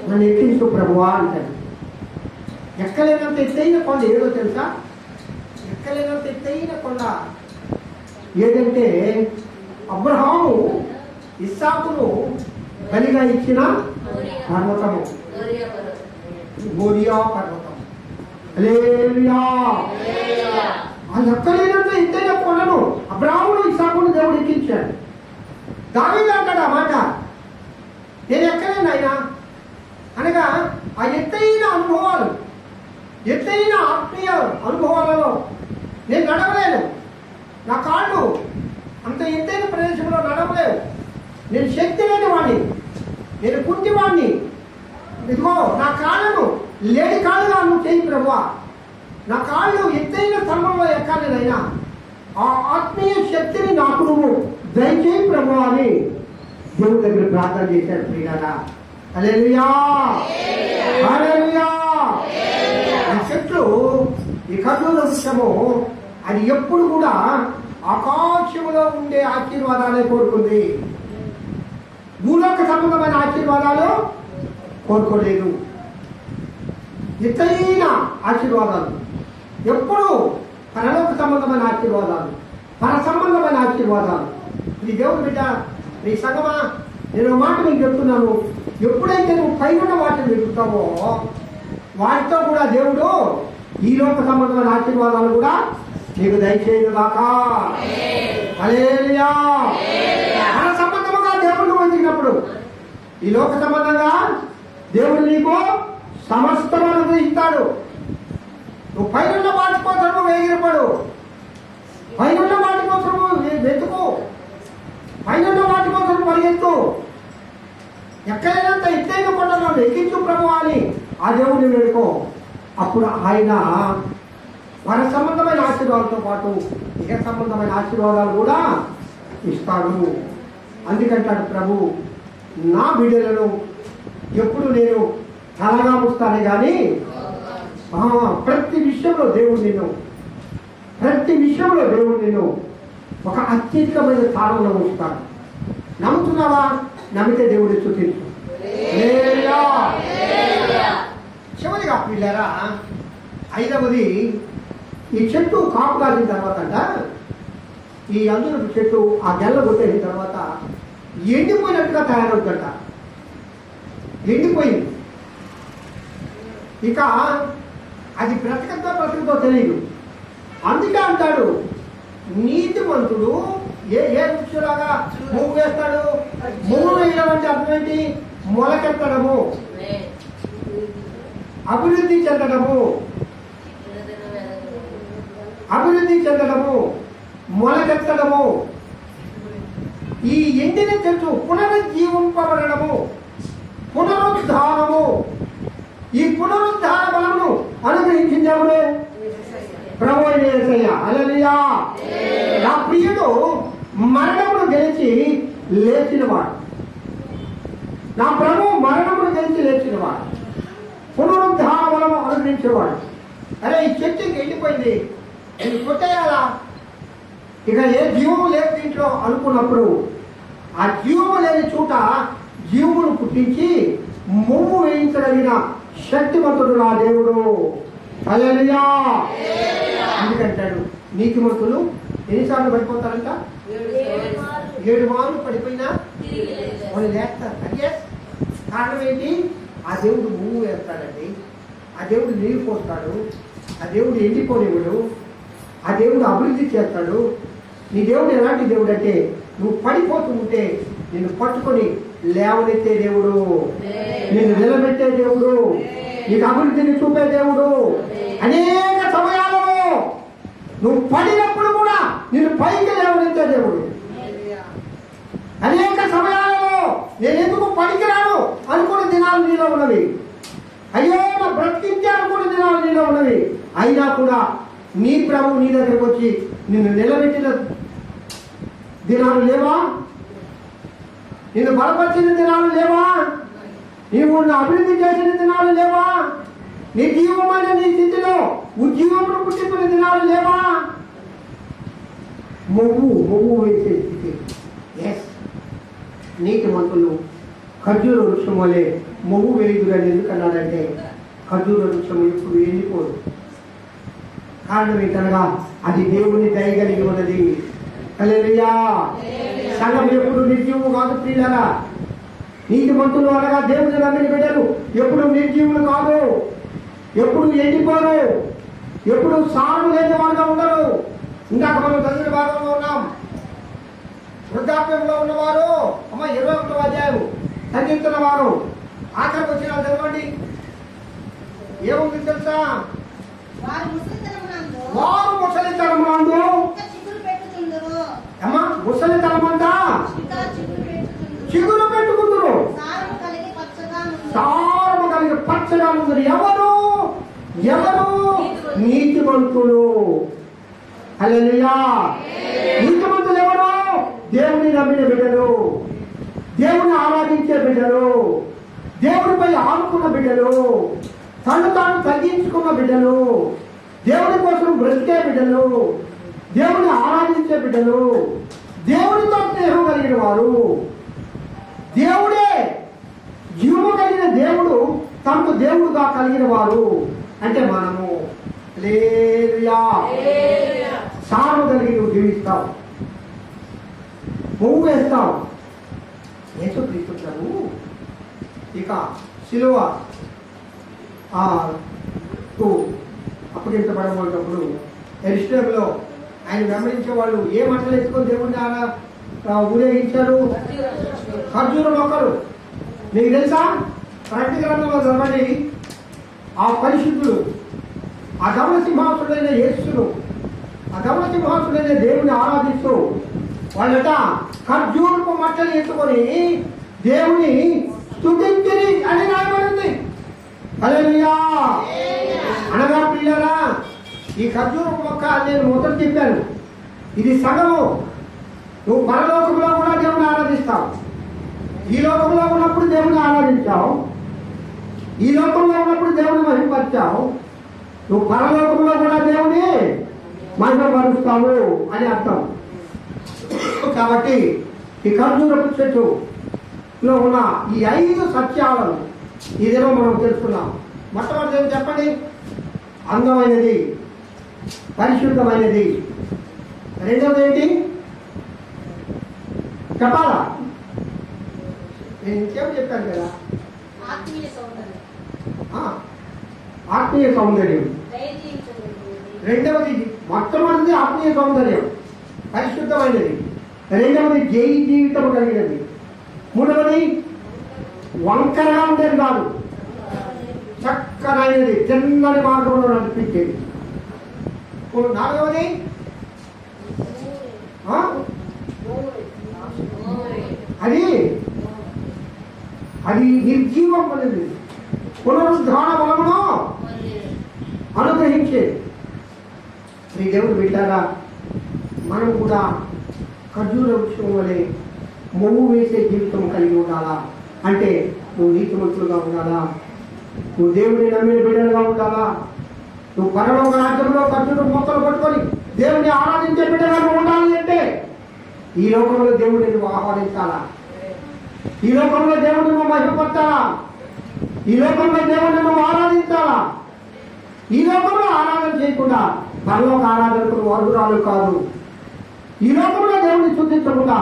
నన్ను ఎక్కించు ప్రభువా అంటాడు. ఎక్కలేనంత ఎత్తైన కొండ ఏదో తెలుసా? ఎక్కలేనంత ఎత్తైన కొండ ఏదంటే అబ్రహాము ఇస్సాకును బలిగా ఇచ్చిన పర్వతము, మోరియా పర్వతం. హల్లెలూయా. ఆ ఎక్కలేనంత ఎత్తైన కొండను అబ్రహామును ఇస్సాకును దేవుడు ఎక్కించాడు. దావీదు అంటాడు ఆ మాట, నేను ఎక్కలేను ఆయన. అనగా ఆ ఎత్తైన అనుభవాలు, ఎత్తైన ఆత్మీయ అనుభవాలలో నేను నడవలేను. నా కాళ్ళు అంత ఎత్తైన ప్రదేశంలో నడవలేవు. నేను శక్తి లేని వాడిని, నేను కుంటివాడిని. ఇదిగో నా కాళ్ళను లేని కాళ్ళుగా నువ్వు చేయి ప్రభువా. నా కాళ్ళు ఎత్తైన స్తంభంలో ఎక్కాలేనైనా ఆ ఆత్మీయ శక్తిని నాకు నువ్వు దయచేయి ప్రభువా అని దేవుడి దగ్గర ప్రార్థన చేశాడు ప్రియులారా. హల్లెలూయా, హల్లెలూయా. ఈ చెట్లు, ఈ ఖర్జూర వృక్షము అది ఎప్పుడు కూడా ఆకాశంలో ఉండే ఆశీర్వాదాలే కోరుకుంది. భూలోక సంబంధమైన ఆశీర్వాదాలు కోరుకోలేదు. ఎత్తైన ఆశీర్వాదాలు, ఎప్పుడు పరలోక సంబంధమైన ఆశీర్వాదాలు, పర సంబంధమైన ఆశీర్వాదాలు. ఇది దేవుడు బిడ్డ, నీ సంగమా, నేను మాట మీకు చెప్తున్నాను, ఎప్పుడైతే నువ్వు పైన వాటిని వెతుకుతావో వాటితో కూడా దేవుడు ఈ లోక సంబంధమైన ఆశీర్వాదాలు కూడా నీకు దయచేయను గాక. హల్లెలూయా. పర సంబంధముగా దేవుడు వెతికినప్పుడు, ఈ లోక సంబంధంగా దేవుడు నీకు సమస్తము అనుగ్రహిస్తాడు. నువ్వు పైన వాటి కోసం వేగిరపడు, పైన వాటి కోసం వెతుకు, పైన వాటి కోసం పరిగెత్తు. ఎక్కడైనంత ఎత్తైన కొండలో ఎక్కించు ప్రభు అని ఆ దేవుడిని వేడుకో. అప్పుడు ఆయన పర సంబంధమైన ఆశీర్వాదాలతో పాటు ఇక సంబంధమైన ఆశీర్వాదాలు కూడా ఇస్తాడు. అందుకంటాడు ప్రభు, నా బిడ్డలను ఎప్పుడు నేను తలగా ఉంచుతానే కానీ ప్రతి విషయంలో దేవుడు నిన్ను ఒక అత్యధికమైన స్థానంలో ఉంచుతాడు. నమ్ముతున్నావా? నమ్మితే దేవుడి స్తుతించు. చివరిగా పిల్లరా, 5వది, ఈ చెట్టు కాపు కాసిన తర్వాత అంట, ఈ అందులో చెట్టు ఆ గెల్ల కొట్టేసిన తర్వాత ఎండిపోయినట్టుగా తయారవుతుందంట. ఎండిపోయింది. ఇక అది బ్రతకతో తెలియదు. అందుకే అంటాడు, నీతిమంతుడు ఏ వృక్షలాగా ముగ్గు వేస్తాడు. ముగ్గు వేయడం అంటే అర్థం ఏంటి? మొలకెత్తడము, అభివృద్ధి చెందడము, మొలకెత్తడము. ఈ ఎండిన చెట్టు పునరుజ్జీవింపబడము, పునరుద్ధానము. ఈ పునరుద్ధాన బలమును అనుగ్రహించింది ఎవరు? ప్రభువైన యేసయ్య. హల్లెలూయా. నా ప్రియుడు మరణమును గెలిచి లేచినవాడు. నా ప్రభు మరణమును గెలిచి లేచినవాడు, పునరుద్ధాన బలము అనుగ్రహించేవాడు. అరే, ఈ చెట్టుకి ఎండిపోయింది, ఇది కొట్టేయాలా, ఇక ఏ జీవము లేదు దీంట్లో అనుకున్నప్పుడు ఆ జీవము లేని చోట జీవమును పుట్టించి మువ్వు వేయించగలిగిన శక్తిమంతుడు నా దేవుడు. హల్లెలూయా. ఎందుకంటాడు, నీతిమంతులు ఎన్నిసార్లు పడిపోతారంట? 7 మార్లు పడిపోయినా వాళ్ళు లేస్తారు. అదే కారణం ఏంటి? ఆ దేవుడు మువ్వు వేస్తాడండి, ఆ దేవుడు నీరు పోస్తాడు, ఆ దేవుడు ఎండిపోనివ్వడు, ఆ దేవుడు అభివృద్ధి చేస్తాడు. నీ దేవుడు ఎలాంటి దేవుడు అంటే, నువ్వు పడిపోతూ ఉంటే నిన్ను పట్టుకొని లేవనెత్తే దేవుడు, నిన్ను నిలబెట్టే దేవుడు, నీకు అభివృద్ధిని చూపే దేవుడు. అనేక సమయాలలో నువ్వు పడినప్పుడు కూడా నిన్ను పైకి లేవనెత్తే దేవుడు. అనేక సమయాలలో నేను ఎందుకు పనికిరాను అనుకున్న దినాలు నీలో ఉన్నవి. అయ్యో నా బ్రతికించాను కూడా దినాలు నీలో ఉన్నవి. అయినా కూడా నీ ప్రభు నీ దగ్గరకు వచ్చి నిన్ను నిలబెట్టిన దినాలు లేవా? నిన్ను బలపరిచిన దినాలు లేవా? నీవు అభివృద్ధి చేసిన దినాలు లేవా? నిర్జీవమైన నీ స్థితిలో ఉద్యోగమును పుట్టించిన దినాలు లేవా? మొవ్వు వేసే స్థితి. ఎస్, నీతిమంతులు ఖర్జూర వృక్షం వలె మొవ్వు వేయుదురని ఎందుకన్నాడంటే ఖర్జూర వృక్షం ఎప్పుడు ఎండిపోదు. కారణం ఏంటనగా అది దేవుని దయగలిగి ఉన్నది. హల్లెలూయా. సంఘం ఎప్పుడు నిర్జీవులు కాదు ప్రియులారా. నీతిమంతులు అనగా దేవుని నమ్మిన బిడ్డలు ఎప్పుడు నిర్జీవులు కాదు, ఎప్పుడు ఎండిపోరు, ఎప్పుడు సారం లేని వారుగా ఉండరు. ఇందాక మనం చదివిన భాగంలో ఉన్నాం. వృద్ధాప్యంలో ఉన్నవారు 21వ అధ్యాయం తగ్గిస్తున్న వారు ఆఖరికి వచ్చిన చదవండి. ఏముంది తెలుసా? వారు ముసలితనమందు ముసలితనమంతా చిగురు పెట్టుకుందరు, సారము కలిగి పచ్చగా ఉందరు. ఎవరు? నీతిమంతులు. హల్లెలూయా. నీతిమంతులు ఎవరు? దేవుని నమ్మిన బిడ్డలు, దేవుని ఆరాధించే బిడ్డలు, దేవునిపై ఆనుకున్న బిడ్డలు, తను తాను తగ్గించుకున్న బిడ్డలు, దేవుని కోసం బ్రతికే బిడ్డలు, దేవుని ఆరాధించే బిడ్డలు, దేవునితో స్నేహం కలిగిన వారు. దేవుడే జీవము కలిగిన దేవుడు తనకు దేవుడుగా కలిగిన వారు అంటే మనము. హల్లెలూయా. సారము కలిగి నువ్వు జీవిస్తావు, పువ్వు వేస్తావు. యేసుక్రీస్తు ఇక శిలువ అప్పగించబడబోయేటప్పుడు ఎరుషలేములో ఆయన వెంబడించే వాళ్ళు ఏ మంటలు ఎత్తుకొని దేవుడిని ఊరేగించారు? ఖర్జూర మొక్కలు. మీకు తెలుసా? ప్రకటన గ్రంథంలో చదవండి. ఆ పరిశుద్ధులు, ఆ ధవళ సింహాసుడైన యేసును, ఆ ధవళ సింహాసుడైన దేవుని ఆరాధిస్తూ వాళ్ళట ఖర్జూరపు మట్టలు ఎత్తుకొని దేవుని స్తుతించిరి అని రాయబడింది. హల్లెలూయా. అనగా పిల్లరా, ఈ ఖర్జూరపు మొక్క నేను మొదట చెప్పాను, ఇది సగము. నువ్వు పరలోకంలో కూడా దేవుని ఆరాధిస్తావు, ఈ లోకంలో ఉన్నప్పుడు దేవుని ఆరాధించావు, ఈ లోకంలో ఉన్నప్పుడు దేవుని మహిమపరిచావు, నువ్వు పరలోకంలో కూడా దేవుని మహిమపరుస్తావు అని అర్థం. కాబట్టి ఈ ఖర్జూరపు చెట్టులో ఉన్న ఈ 5 సత్యాలను ఈ దినం మనం తెలుసుకున్నాం. మొట్టమొదటి ఏం చెప్పండి? అందమైనది, పరిశుద్ధమైనది. రెండవది ఏంటి చెప్పాలా? నేను ఇంకేం చెప్పాను కదా, ఆత్మీయ సౌందర్యం. రెండవది, మొట్టమొదటిది ఆత్మీయ సౌందర్యం, పరిశుద్ధమైనది. రెండవది జై జీవితం కలిగినది. మూడవది వంకరగా ఉండేది కాదు, చక్కనైనది, చిన్నది మార్గంలో నడిపించేది. నాలుగవది అది నిర్జీవం అనేది, పునరుద్ధాన బలమును అనుగ్రహించేది. నీ దేవుడు బిడ్డగా మనం కూడా ఖర్జూర వృక్షం వలె మొవ్వు వేసే జీవితం కలిగి ఉండాలా? అంటే నువ్వు నీతిమంతులుగా ఉండాలా? నువ్వు దేవుడిని నమ్మిన బిడ్డలుగా ఉండాలా? నువ్వు పరలోక రాజ్యంలో ఖర్జూర మొక్కలు పట్టుకొని దేవుడిని ఆరాధించే బిడ్డగా నువ్వు ఉండాలి అంటే ఈ లోకంలో దేవుడిని నువ్వు ఆహ్వానించాలా? ఈ లోకంలో దేవుడిని నువ్వు మహిమపరచాలా? ఈ లోకంలో దేవుడిని నువ్వు ఆరాధించాలా? ఈ లోకంలో ఆరాధన చేయకుండా పరలోక ఆరాధనకు నువ్వు అర్హురాలు కాదు. ఈ లోకంలో దేవుడిని స్తుతించకుండా,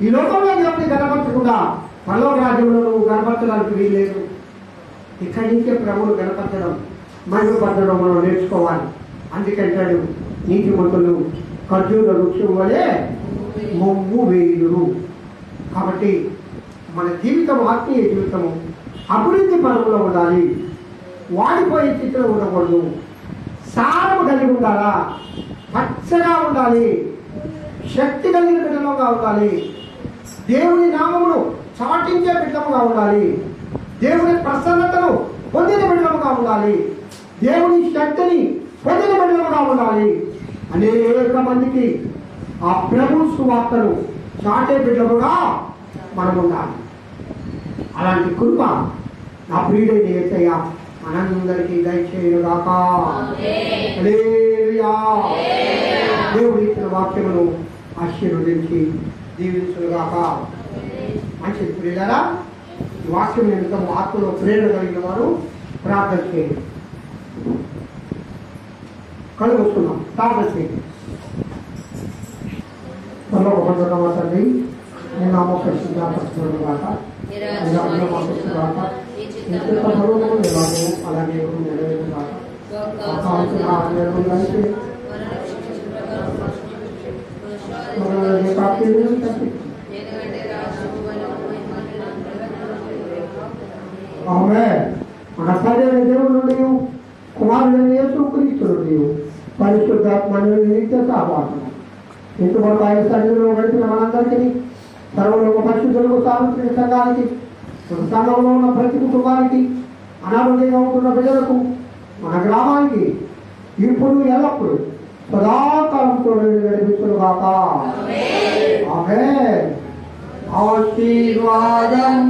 ఈ లోకంలో దేవుడిని గణపరచకుండా పరలోక రాజ్యంలో నువ్వు గణపరచడానికి వీల్లేదు. ఇక్కడి నుంచే ప్రభువును గణపరచడం, మహిమపరచడం మనం నేర్చుకోవాలి. అందుకంటాడు నీతిమంతులు ఖర్జూర వృక్షం వలె మొవ్వు వేయుదురు. కాబట్టి మన జీవితం, ఆత్మీయ జీవితము అభివృద్ధి పరువులో ఉండాలి, వాడిపోయే స్థితిలో ఉండకూడదు. సారము కలిగి ఉండాలా? పచ్చగా ఉండాలి, శక్తి కలిగిన బిడ్డలుగా ఉండాలి, దేవుని నామమును చాటించే బిడ్డలుగా ఉండాలి. దేవుని ప్రసన్నతను పొందిన బిడ్డలుగా ఉండాలి. దేవుని శక్తిని పొందిన బిడ్డలుగా ఉండాలి. అనేక మందికి ఆ ప్రభు సువార్తను చాటే బిడ్డలుగా మనం ఉండాలి. అలాంటి కృప నా ప్రియుడైన యేసయ్య మనందరికీ దయచేయుగాక. హల్లెలూయా. దేవుడి ఇచ్చిన వాక్యమును ఆశీర్వదించి దీవించుగాక. మంచిది ప్రియులారా, ఈ వాక్యం నిమిత్తం ఆత్మలో ప్రేరణ కలిగిన వారు ప్రార్థన చేయండి. కళ్ళు వస్తున్నాం, ప్రార్థన చేయండి. తండ్రి, నేను నామకరిస్తున్నాను గాక, అలాగే మన సరైన దేవుడు నుండి కుమారుడైన యేసుక్రీస్తు నుండి పరిశుద్ధాత్మ నిత్య సహవాసం ఇంతవరకు ఆయన సన్నిధిలో గడిపిన మనందరికీ, సర్వలోక పరిశుద్ధులకు, సార్వత్రిక సంఘానికి, సంఘంలో ఉన్న ప్రతి కుటుంబానికి, అనారోగ్యంగా ఉంటున్న ప్రజలకు, మన గ్రామానికి ఇప్పుడు ఎల్లప్పుడు సదాకాలంతో నడిపించుగాక. ఆమేన్. ఆశీర్వాదం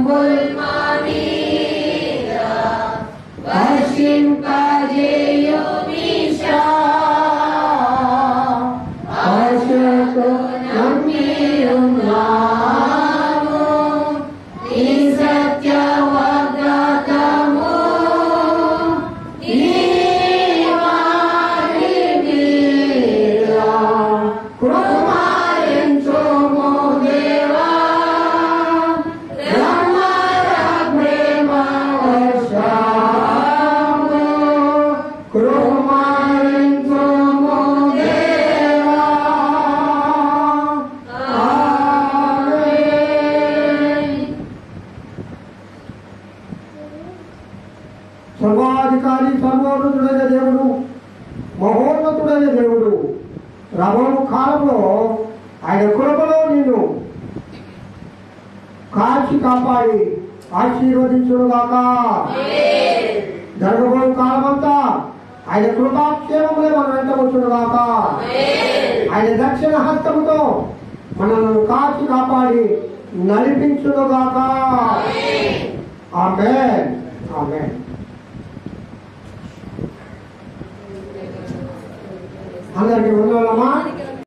సర్వాధికారి, సర్వోన్నతుడైన దేవుడు, మహోన్నతుడైన దేవుడు రాబోయే కాలంలో ఆయన కృపలో నిన్ను కాచి కాపాడి ఆశీర్వదించుగాక. జరగబోయే కాలమంతా ఆయన కృపాక్షేమములే మన వెంట వచ్చుగాక. ఆయన దక్షిణ హస్తముతో మనల్ని కాచి కాపాడి నడిపించుగాక. ఆమేన్. ఆమేన్. అందరికీ వందనాలమ్మా.